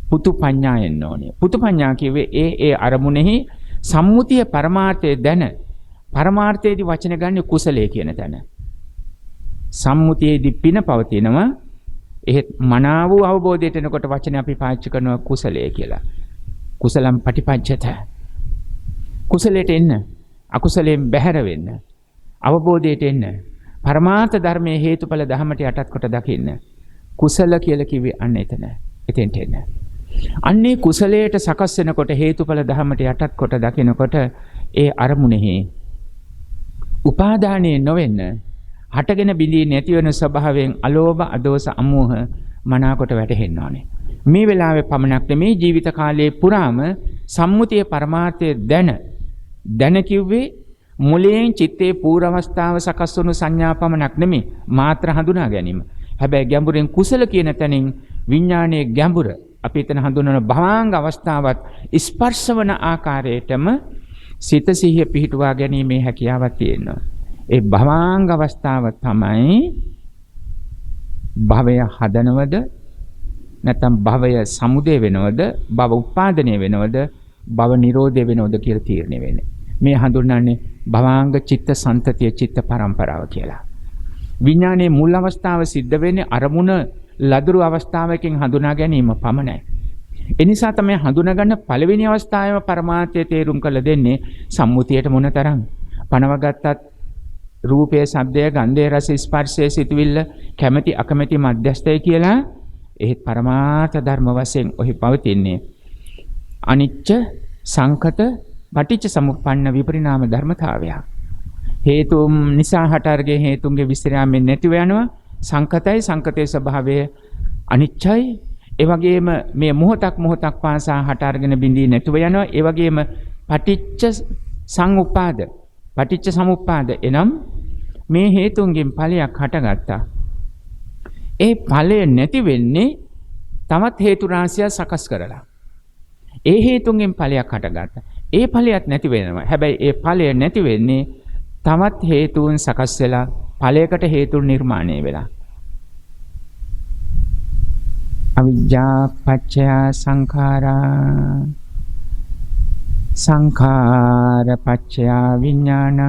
[SPEAKER 1] පුතු පඤ්ඤායෙන් ඕනේ. පුතු පඤ්ඤා කිව්වේ ඒ අරමුණෙහි සම්මුතිය පරමාර්ථය දැන පරමාර්ථයේදී වචන ගන්න කුසලයේ කියන තැන. සම්මුතියේදී පින පවතිනවා. එහෙත් මනාව වූ අවබෝධයට එනකොට වචනේ අපි පාවිච්චි කරනවා කුසලයේ කියලා. කුසලම් පටිපච්චත. කුසලයට එන්න, අකුසලයෙන් බැහැර වෙන්න, අවබෝධයට එන්න, පරමාර්ථ ධර්මයේ හේතුඵල ධමයට යටත් කොට දකින්න. කුසල කියලා කිව්වේ අන්න එතන. එතෙන්ට එන්න. අන්නේ කුසලයට සකස් වෙනකොට හේතුඵල ධමයට යටත් කොට දකිනකොට ඒ අරමුණෙහි උපාදානයේ නොවෙන්න හටගෙන බිඳී නැති වෙන ස්වභාවයෙන් අලෝභ අදෝස අමෝහ මනාකොට වැටහෙන්න ඕනේ. මේ වෙලාවේ පමණක් නෙමේ ජීවිත කාලයේ පුරාම සම්මුතිය පරමාර්ථය දැන කිව්වේ මුලයෙන් චිත්තේ පූර්ව අවස්ථාව සකස් වුණු සංඥා පමණක් නෙමේ මාත්‍ර හඳුනා ගැනීම. හැබැයි ගැඹුරෙන් කුසල කියන තැනින් විඥානයේ ගැඹුර අපි එතන හඳුනන භවාංග අවස්ථාවත් ස්පර්ශවන ආකාරයටම සිත සිහිය පිහිටුවා ගැනීමේ හැකියාවක් තියෙනවා. ඒ භවාංග අවස්ථාව තමයි භවය හදනවද නැත්නම් භවය සමුදය වෙනවද භව උපාදනය වෙනවද භව නිරෝධය වෙනවද කියලා තීරණය වෙන්නේ. මේ හඳුන්වන්නේ භවාංග චිත්ත සන්තතිය චිත්ත පරම්පරාව කියලා. විඥානයේ මුල් අවස්ථාව සිද්ධ වෙන්නේ අරමුණ ලදරු අවස්ථාවකින් හඳුනා ගැනීම පමණයි. ඒ නිසා තමයි හඳුනාගන්න පළවෙනි අවස්ථාවේම පරමාර්ථය තේරුම් කළ දෙන්නේ සම්මුතියට මොනතරම් පනවගත්තත් රූපය, ශබ්දය, ගන්ධය, රස, ස්පර්ශය, සිතුවිල්ල කැමැති අකමැති මධ්‍යස්ථය කියලා එහෙත් පරමාර්ථ ධර්ම වශයෙන් ඔහි පවතින්නේ අනිච්ච සංඛත පටිච්ච සමුප්පන්න විපරිණාම ධර්මතාවය. හේතුන් නිසා හටර්ගේ හේතුන්ගේ විස්තරයෙන් නැතිව යනවා. සංඛතයි, සංඛතේ ස්වභාවය අනිච්චයි. ඒ වගේම මේ මොහොතක් පාසා හට අරගෙන බිඳී නැතුව යනවා. ඒ වගේම පටිච්ච සංඋපාද පටිච්ච සමුප්පාද එනම් මේ හේතුන්ගෙන් ඵලයක් හටගත්තා. ඒ ඵලය නැති වෙන්නේ තවත් හේතු රාශියක් සකස් කරලා. ඒ හේතුන්ගෙන් ඵලයක් හටගත්තා. ඒ ඵලයක් නැති වෙනවා. හැබැයි ඒ ඵලය නැති වෙන්නේ තවත් හේතුන් සකස් වෙලා ඵලයකට හේතුන් නිර්මාණය වෙලා. අවිජ්ජා පත්‍ය සංඛාරා සංඛාර පත්‍ය විඥානං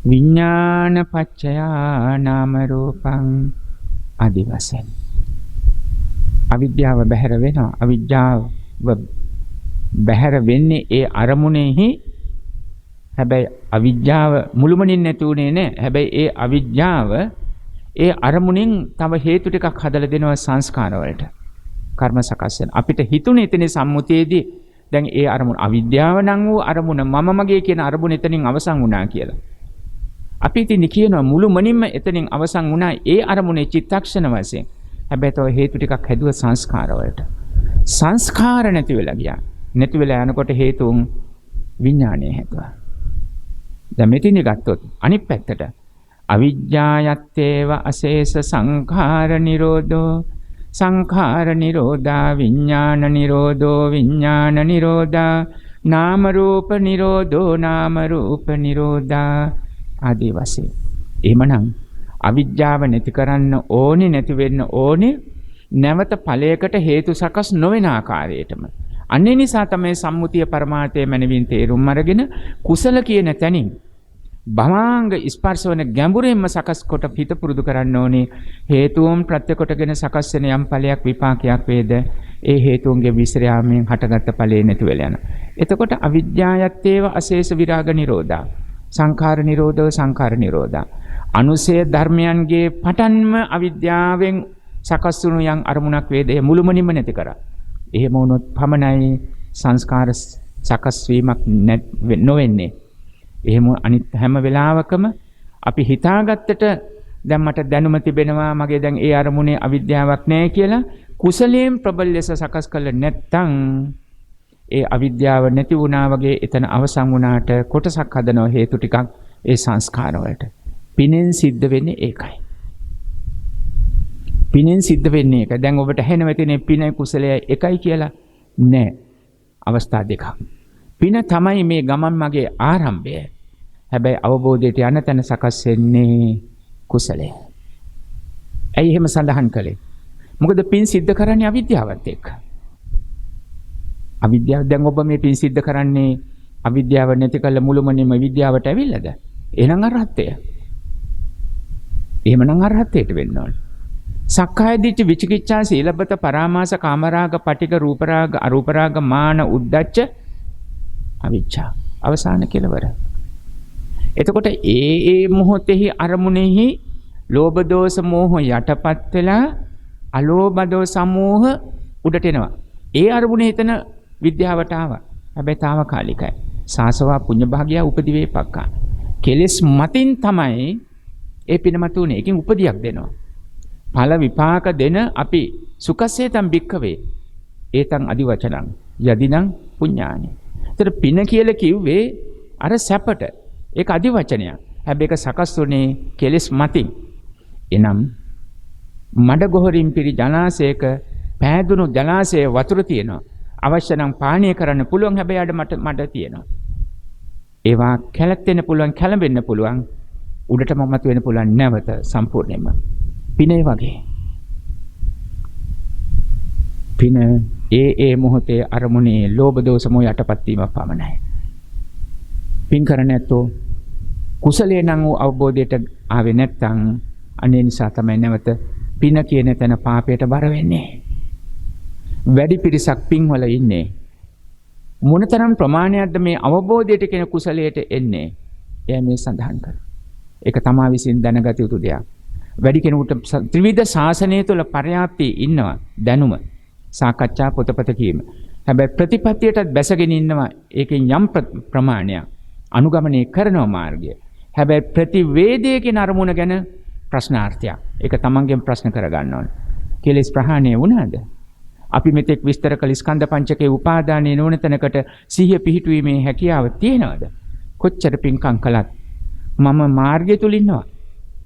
[SPEAKER 1] විඥාන පත්‍ය නාම රූපං ආදි වශයෙන් අවිද්‍යාව බැහැර වෙනවා. අවිද්‍යාව බැහැර වෙන්නේ ඒ අරමුණෙහි. හැබැයි අවිද්‍යාව මුළුමනින් නැති උනේ නැහැ. හැබැයි ඒ අවිද්‍යාව ඒ අරමුණෙන් තව හේතු ටිකක් හදලා දෙනවා සංස්කාර වලට. කර්ම සකස් වෙන. අපිට හිතුනේ එතන සම්මුතියේදී දැන් ඒ අරමුණ අවිද්‍යාව නම් වූ අරමුණ මම මගේ කියන අරමුණ එතනින් අවසන් වුණා කියලා. අපි ඉතින් කියනවා මුළුමනින්ම එතනින් අවසන් වුණා ඒ අරමුණේ චිත්තක්ෂණ වශයෙන්. හැබැයි තව හේතු ටිකක් හැදුව සංස්කාර වලට. සංස්කාර නැති වෙලා ගියා. නැති වෙලා යනකොට හේතුන් විඥානය හැදුවා. දැන් මෙතන ගත්තොත් අනිත් පැත්තට අවිජ්ජායත්තේව අශේෂ සංඛාර නිරෝධෝ සංඛාර නිරෝධා විඥාන නිරෝධෝ විඥාන නිරෝධා නාම රූප නිරෝධෝ නාම රූප නිරෝධා ආදී වශයෙන්. එහෙමනම් අවිජ්ජාව නැති කරන්න ඕනේ නැති වෙන්න ඕනේ නැවත ඵලයකට හේතු සකස් නොවන ආකාරයටම. අන්නේ නිසා තමයි සම්මුතිය පරමාර්ථය මනවින් තේරුම් අරගෙන කුසල කියන තැනින් භවාංග ස්පර්ශවන ගැඹුරින්ම සකස් කොට හිත පුරුදු කරන්න ඕනේ. හේතුන් ප්‍රත්‍ය කොටගෙන සකස් වෙන යම් ඵලයක් විපාකයක් වේද ඒ හේතුන්ගේ විස්රයාමෙන් හටගත්ත ඵලේ නැති වෙලා යනවා. එතකොට අවිජ්ජායත්තේව අශේෂ විරාග නිරෝධා සංඛාර නිරෝධෝ සංඛාර නිරෝධා අනුසය ධර්මයන්ගේ පටන්ම අවිද්‍යාවෙන් සකස් වුණු යම් අරමුණක් වේද ඒ මුළුමනින්ම නැති කරා. එහෙම වුණොත් පමණයි සංස්කාර සකස් වීමක් නොවෙන්නේ. එහෙම අනිත් හැම වෙලාවකම අපි හිතාගත්තට දැන් මට දැනුම තිබෙනවා මගේ දැන් ඒ අරමුණේ අවිද්‍යාවක් නැහැ කියලා කුසලයෙන් ප්‍රබල ලෙස සකස් කළ නැත්නම් ඒ අවිද්‍යාව නැති වුණා වගේ එතන අවසන් වුණාට කොටසක් හදනවා හේතු ටිකක් ඒ සංස්කාර වලට. පිනෙන් සිද්ධ වෙන්නේ ඒකයි. පිනෙන් සිද්ධ වෙන්නේ ඒක. දැන් ඔබට ඇහෙනව තියෙන්නේ පින කුසලය එකයි කියලා නෑ. අවස්ථා දෙකක්. පින තමයි මේ ගමන් මගේ ආරම්භය. හැබැයි අවබෝධයට යන තැන සකස් වෙන්නේ කුසලය. ඇයි එහෙම සඳහන් කළේ? මොකද පින් සිද්ධ කරන්නේ අවිද්‍යාවත් එක්ක. අවිද්‍යාව දැන් ඔබ මේ පින් සිද්ධ කරන්නේ අවිද්‍යාව නැති කළ මුළුමනින්ම විද්‍යාවට ඇවිල්ලාද? එහෙනම් අරහත්ය. එහෙමනම් අරහත්යට වෙන්න ඕනේ. සක්කාය දිට්ඨි විචිකිච්ඡා සීලබ්බත පරාමාස කාමරාග පටික රූපරාග අරූපරාග මාන උද්ධච්ච අවිච්ඡා අවසාන කෙලවර. එතකොට ඒ මොහොතෙහි අරමුණෙහි ලෝභ දෝෂ මෝහ යටපත් වෙලා අලෝභ දෝෂ සමෝහ උඩට එනවා. ඒ අරමුණේ එතන විද්‍යාවට ආවා. හැබැයි తాවකාලිකයි. සාසවා පුඤ්ඤ භාගය උපදිවේපක්කා. කෙලෙස් මතින් තමයි ඒ පිනමතු උනේ. ඒකෙන් උපදියක් දෙනවා. ඵල විපාක දෙන අපි සුඛසේතම් භික්ඛවේ ඒතං අදිවචනං යදිනං පුඤ්ඤානි. ඒතර පින කියලා කිව්වේ අර සැපට. ඒක අදිවචනයක්. හැබැයි ඒක සකස් වුනේ කෙලෙස් මතින්. එනම් මඩ ගොහරින් පිරි ජලාශයක පෑදුණු ජලාශයේ වතුර තියෙනවා. අවශ්‍ය නම් පානීය කරන්න පුළුවන්. හැබැයි අඩ මඩ තියෙනවා. ඒවා කැළැත්තෙන්න පුළුවන්, කැළඹෙන්න පුළුවන්, උඩටම මතුවෙන්න පුළුවන් නැවත සම්පූර්ණයෙන්ම. පිනේ වගේ. පින ඒ මොහොතේ අරමුණේ ලෝභ දෝෂ මොහ යටපත් වීම පමණයි. පින් කරන්නේ නැත්තෝ කුසලයේ නම් වූ අවබෝධයට ආවේ නැත්නම් අනේ නිසා තමයි නැවත පින කියන තැන පාපයට බර වෙන්නේ. වැඩි පිරිසක් පින්වල ඉන්නේ. මොනතරම් ප්‍රමාණයක්ද මේ අවබෝධයට කියන කුසලයට එන්නේ? එයා මේ සඳහන් කරනවා. ඒක තමා විසින් දැනගත යුතු දෙයක්. වැඩි කෙනෙකුට ත්‍රිවිධ ශාසනය තුළ පර්‍යාප්තිය ඉන්නවා දැනුම. සාකච්ඡා පොතපත කීම. හැබැයි ප්‍රතිපත්තියටත් බැසගෙන ඉන්නවා. ඒකෙන් යම් ප්‍රමාණයක් අනුගමනය කරනවා මාර්ගය. හැබැයි ප්‍රතිවේදයේ කියන අරමුණ ගැන ප්‍රශ්නාර්ථයක්. ඒක තමන්ගෙන් ප්‍රශ්න කරගන්න ඕනේ. කෙලෙස් ප්‍රහාණය වුණාද? අපි මෙතෙක් විස්තර කළ ස්කන්ධ පංචකයේ උපාදානයේ නොවන තැනකට සිහිය පිහිටුවීමේ හැකියාව තියෙනවද? කොච්චර පින්කම් කළත් මම මාර්ගය තුල ඉන්නවා.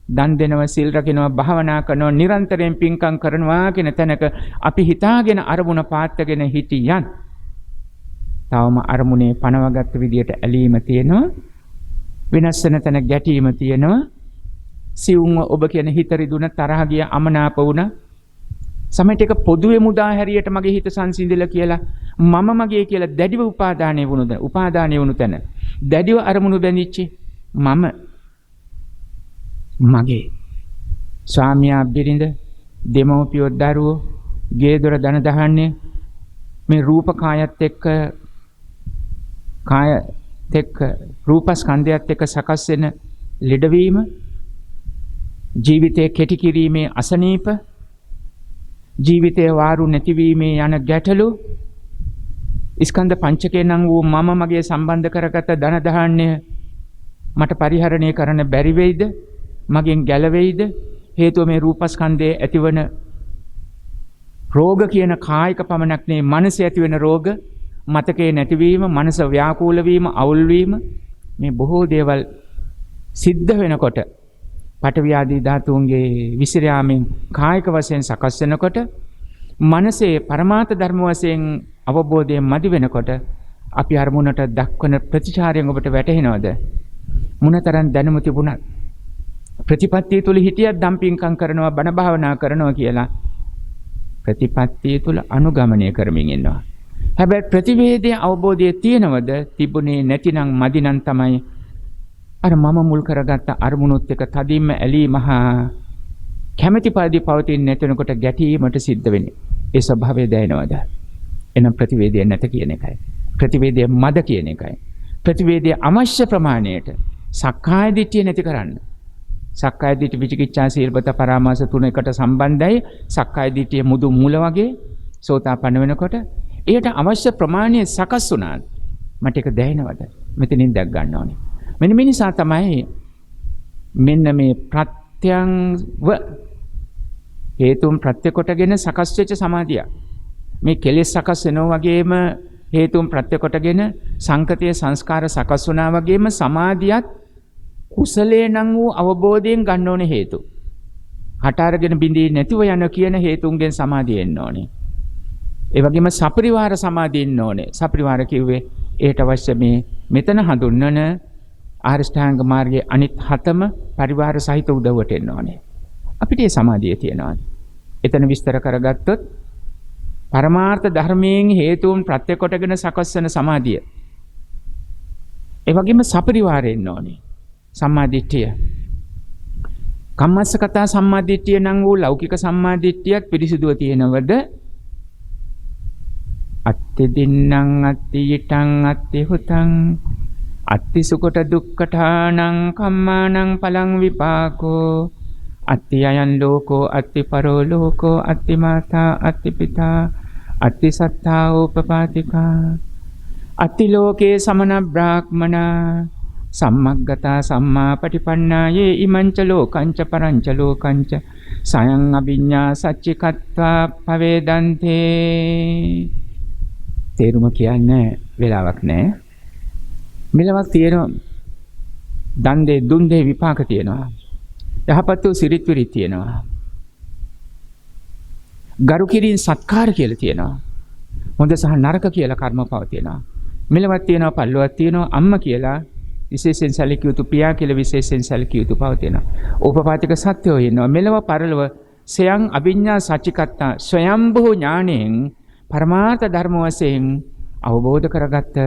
[SPEAKER 1] දන් දෙනවා, සිල් රකින්නවා, භාවනා කරනවා, නිරන්තරයෙන් පින්කම් කරනවා කියන තැනක අපි හිතාගෙන අරමුණ පාත්තගෙන හිටියන් තවම අරමුණේ පනවගත්ත විදියට ඇලීම තියෙනවා. වෙනස් වෙන තැන ගැටීම තියෙනවා. සිවුම්ව ඔබ කියන හිත රිදුන තරහ ගිය අමනාප වුණ සමහරට එක පොදුවේ මුදා හැරියට මගේ හිත සංසිඳිලා කියලා මම මගේ කියලා දැඩිව උපාදානය වුණු තැන දැඩිව අරමුණු බැඳිච්ච මම මගේ ස්වාමියා බිරිඳ දෙමව්පියෝ දරුවෝ ගේ දොර දන දහන්නේ මේ රූප කායත් එක්ක රූපස්කන්ධයත් එක්ක සකස් වෙන ලෙඩවීම ජීවිතයේ කෙටි කිරීමේ අසනීප ජීවිතයේ වාරු නැතිවීමේ යන ගැටලු ස්කන්ධ පංචකේ නම් වූ මම මගේ සම්බන්ධ කරගත ධන දහන්නේ මට පරිහරණය කරන්න බැරි වෙයිද මගෙන් ගැලවෙයිද හේතුව මේ රූපස්කන්ධයේ ඇතිවන රෝග කියන කායික පමණක් නෙවෙයි මනසේ ඇතිවෙන රෝග මතකේ නැතිවීම මනස ව්‍යාකූල වීම අවුල් වීම මේ බොහෝ දේවල් සිද්ධ වෙනකොට පඨවි ආදී ධාතුන්ගේ විසිරයාමෙන් කායික වශයෙන් සකස් වෙනකොට මනසේ පරමාර්ථ ධර්ම වශයෙන් අවබෝධයෙන් මදි වෙනකොට අපි අරමුණට දක්වන ප්‍රතිචාරයෙන් ඔබට වැටහෙනවද මොනතරම් දැනුම තිබුණත් ප්‍රතිපත්තිය තුල හිටියත් දම්පින්කම් කරනවා බණ භාවනා කරනවා කියලා ප්‍රතිපත්තිය තුල අනුගමනය කරමින් ඉන්නවා හැබැයි ප්‍රතිවේදයේ අවබෝධය තියෙනවද තිබුණේ නැතිනම් මදිනම් තමයි අර මම මුල් කරගත්ත අරමුණුත් එක තදින්ම ඇලීම හා කැමැති පරිදි පවතින නැතනකොට ගැටීමට සිද්ධ වෙන්නේ. ඒ ස්වභාවය දැනෙනවද? එනම් ප්‍රතිවේදය නැත කියන එකයි. ප්‍රතිවේදය මද කියන එකයි. ප්‍රතිවේදය අවශ්‍ය ප්‍රමාණයට සක්කාය දිට්ඨිය නැති කරන්න. සක්කාය දිට්ඨි විචිකිච්ඡා සීලබත පරාමාස තුන එකට සම්බන්ධයි. සක්කාය දිට්ඨිය මුදු මූල වගේ සෝතාපන්න වෙනකොට ඒකට අවශ්‍ය ප්‍රමාණය සකස් වුණා. මට ඒක දැනෙනවද? මෙතනින් දැක් ගන්න ඕනේ. මෙන්න මේ නිසා තමයි මෙන්න මේ ප්‍රත්‍යංව හේතුන් ප්‍රත්‍ය කොටගෙන සකස් වෙච්ච සමාධිය. මේ කෙලෙස් සකස් වෙනවා වගේම හේතුන් ප්‍රත්‍ය කොටගෙන සංකතයේ සංස්කාර සකස් වුණා වගේම සමාධියත් කුසලේ නම් වූ අවබෝධයෙන් ගන්න ඕනේ හේතු. හට අරගෙන බිඳී නැතිව යන කියන හේතුන්ගෙන් සමාධිය එන්න ඕනේ. ඒ වගේම සපරිවාර සමාධිය එන්න ඕනේ. සපරිවාර කිව්වේ ඒට අවශ්‍ය මේ මෙතන හඳුන්වන ආරියෂ්ඨාංග මාර්ගයේ අනිත් හතම පරිවාර සහිත උදව්වට එන්න ඕනේ. අපිට මේ සමාධිය තියෙනවා. එතන විස්තර කරගත්තොත් පරමාර්ථ ධර්මයෙන් හේතුන් ප්‍රත්‍ය කොටගෙන සකස් වෙන සමාධිය. ඒ වගේම සපරිවාරය එන්න ඕනේ. සම්මාදිට්ඨිය. කම්මස්සකතා සම්මාදිට්ඨිය නම් වූ ලෞකික සම්මාදිට්ඨියත් පිරිසිදුව තියෙනවද? අත්ති දින්නම් අත්ති යිටං අත්ති හුතං අත්ති සුකොට දුක්ඛඨානං කම්මානං පලං විපාකෝ අත්ති අයං ලෝකෝ අත්ති පරෝ ලෝකෝ අත්ති මාතා අත්ති පිතා අත්ති සත්තා උපපාතිකා අත්ති ලෝකේ සමන බ්‍රාහ්මනා සම්මග්ගතා සම්මා පටිපන්නායේ ඉමංච ලෝකංච පරංච ලෝකංච සයං අභිඤ්ඤා සච්චිකත්වා පවේදන්තේ. තේරුම කියන්නේ වෙලාවක් නැහැ. මෙලවක් තියෙනවා. දන් දෙ දුන් දෙ විපාක තියෙනවා. යහපත් වූ සිරිත් විරිත් තියෙනවා. ගරු කිරීම සත්කාර කියලා තියෙනවා. හොඳ සහ නරක කියලා කර්මපව තියෙනවා. මෙලවක් තියෙනවා පල්ලුවක් තියෙනවා අම්මා කියලා විශේෂයෙන් සැලකිය යුතු පියා කියලා විශේෂයෙන් සැලකිය යුතු පව තියෙනවා. ඕපපාතික සත්‍යෝ ඉන්නවා. මෙලව පරලව සයන් අභිඤ්ඤා සච්චිකත්තා ස්වයම්භූ ඥාණයෙන් පරමාර්ථ ධර්ම වශයෙන් අවබෝධ කරගත්ත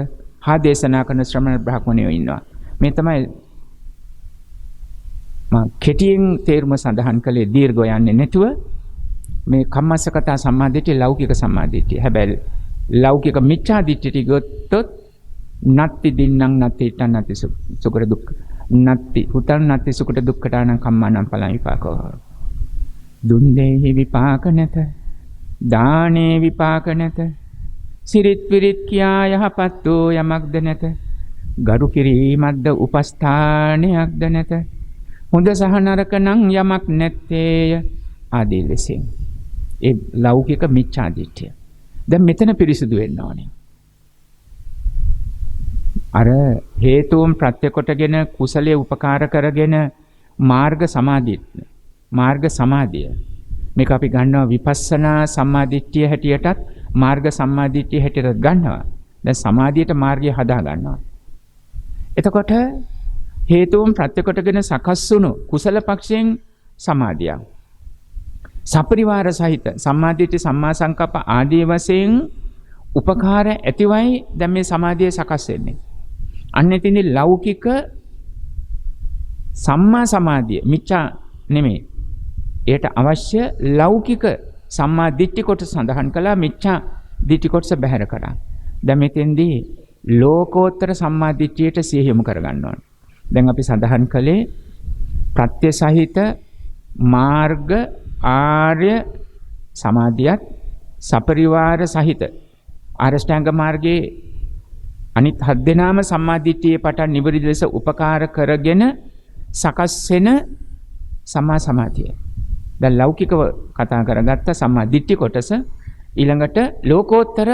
[SPEAKER 1] හා දේශනා කරන ශ්‍රමණ බ්‍රාහ්මණයෝ ඉන්නවා. මේ තමයි මම කෙටියෙන් තේරුම සඳහන් කළේ දීර්ඝව යන්නේ නැතුව මේ කම්මස්සකතා සම්මාදිට්ඨිය ලෞකික සම්මාදිට්ඨිය. හැබැයි ලෞකික මිච්ඡා දිට්ඨිය ගොත්තොත් නත්ති දින්නම් නත්ති ඊටන් නත්ති සුකට දුක්ඛ නත්ති හුතං නත්ති සුකට දුක්ඛඨානං කම්මානං පලං විපාකෝ. දුන් දෙහි විපාක නැත. දානේ විපාක නැත. සිරිත් විරිත් කියා යහපත් වූ යමක්ද නැත. ගරු කිරීමක්ද උපස්ථානයක්ද නැත. හොඳ සහ නරක නම් යමක් නැත්තේය. ආදී ලෙසින් ඒ ලෞකික මිච්ඡා දිට්ඨිය. දැන් මෙතන පිරිසුදු වෙන්න ඕනේ. අර හේතුන් ප්‍රත්‍ය කොටගෙන කුසලයේ උපකාර කරගෙන මාර්ග සමාධිය මේක අපි ගන්නවා විපස්සනා සම්මාදිට්ඨිය හැටියටත් මාර්ග සම්මාදිට්ඨිය හැටියටත් ගන්නවා. දැන් සමාධියට මාර්ගය හදා ගන්නවා. එතකොට හේතුන් ප්‍රත්‍ය කොටගෙන සකස් වුණු කුසල පක්ෂයෙන් සමාධිය. සපරිවාර සහිත සම්මාදිට්ඨි සම්මා සංකප්ප ආදී වශයෙන් උපකාර ඇතිවයි දැන් මේ සමාධිය සකස් වෙන්නේ. අන්න එතනදී ලෞකික සම්මා සමාධිය මිච්ඡා නෙමෙයි. ඒට අවශ්‍ය ලෞකික සම්මා දිට්ඨි කොට සඳහන් කළා මිච්ඡා දිට්ඨි කොටස බැහැර කරා. දැන් මෙතෙන්දී ලෝකෝත්තර සම්මා දිට්ඨියට සිහිය යොමු කරගන්න ඕන. දැන් අපි සඳහන් කළේ ප්‍රත්‍ය සහිත මාර්ග ආර්ය සමාධියත් සපරිවාර සහිත ආරෂ්ඨාංග මාර්ගයේ අනිත් හත් දෙනාම සම්මාදිට්ඨියේ පටන් නිවැරදි ලෙස උපකාර කරගෙන සකස් වෙන සම්මා සමාධිය. දැන් ලෞකිකව කතා කරගත්ත සම්මාදිට්ඨි කොටස ඊළඟට ලෝකෝත්තර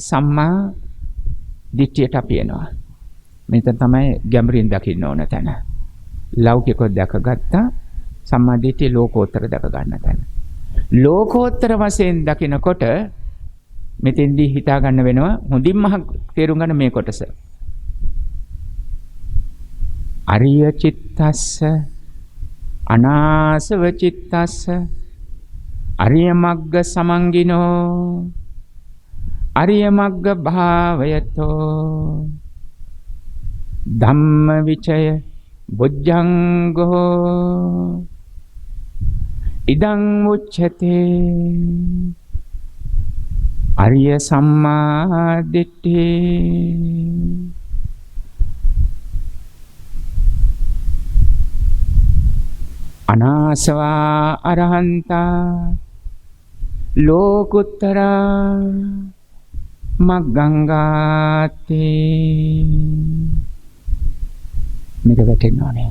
[SPEAKER 1] සම්මා දිට්ඨියට අපි එනවා. මෙතන තමයි ගැඹුරින් දකින්න ඕන තැන. ලෞකිකව දැකගත්තා සම්මාදිට්ඨිය ලෝකෝත්තර දැක ගන්න තැන. ලෝකෝත්තර වශයෙන් දකිනකොට මෙතෙන්දී හිතා ගන්න වෙනවා හොඳින්ම තේරුම් ගන්න මේ කොටස. අරිය චිත්තස්ස අනාසව චිත්තස්ස අරිය මග්ග සමංගිනෝ අරිය මග්ග භාවයතෝ ධම්ම විචය බොජ්ජංගෝ ඉදං උච්චතේ අරිය සම්මා දිට්ඨි. අනාසවා අරහන්තා ලෝකුත්තරා මග්ගංගාතේ. මේක වැටෙන්න ඕනේ.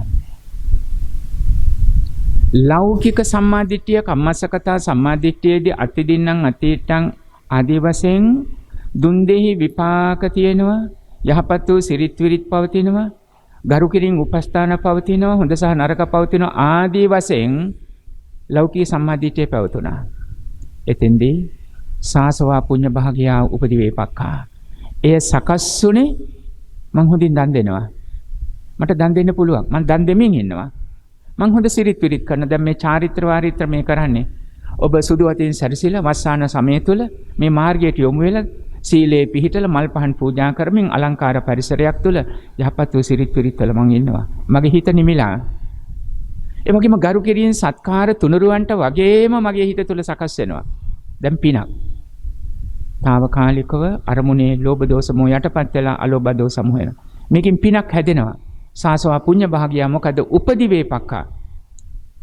[SPEAKER 1] ලෞකික සම්මාදිට්ඨිය කම්මස්සකතා සම්මාදිට්ඨියේදී අතිදින්නම් අතීතං ආදී වශයෙන් දුන් දෙහි විපාක තියෙනවා, යහපත් වූ සිරිත් විරිත් පවතිනවා, ගරු කිරින් උපස්ථාන පවතිනවා, හොඳ සහ නරක පවතිනවා ආදී වශයෙන් ලෞකික සම්මාදිට්ඨිය පැවතුණා. එතෙන්දී සාසවා පුඤ්ඤ භාගියා උපදි වේපක්ඛා. එය සකස්ුනේ මං හොඳින් දන් දෙනවා. මට දන් දෙන්න පුළුවන්. මං දන් දෙමින් ඉන්නවා. මං හොඳ සිරිත් විරිත් කරන දැන් මේ චාරිත්‍ර වාරිත්‍ර මේ කරන්නේ. ඔබ සුදු වතින් සැරසිලා වස්සාන සමය තුල මේ මාර්ගයට යොමු වෙලා සීලේ පිහිටලා මල් පහන් පූජා කරමින් අලංකාර පරිසරයක් තුල යහපත් වූ සිරිත් විරිත් වල මං ඉන්නවා. මගේ හිත නිමිලා. ඒ වගේම ගරු කිරීම සත්කාර තුනුරුවන්ට වගේම මගේ හිත තුල සකස් වෙනවා. දැන් පිනක්. తాවකාලිකව අරමුණේ ලෝභ දෝෂ මොහ යටපත් වෙලා අලෝභ දෝෂ මොහ වෙනවා. මේකෙන් පිනක් හැදෙනවා. සාසවා පුඤ්ඤ භාගියා මොකද උපදි වේපක්ඛා.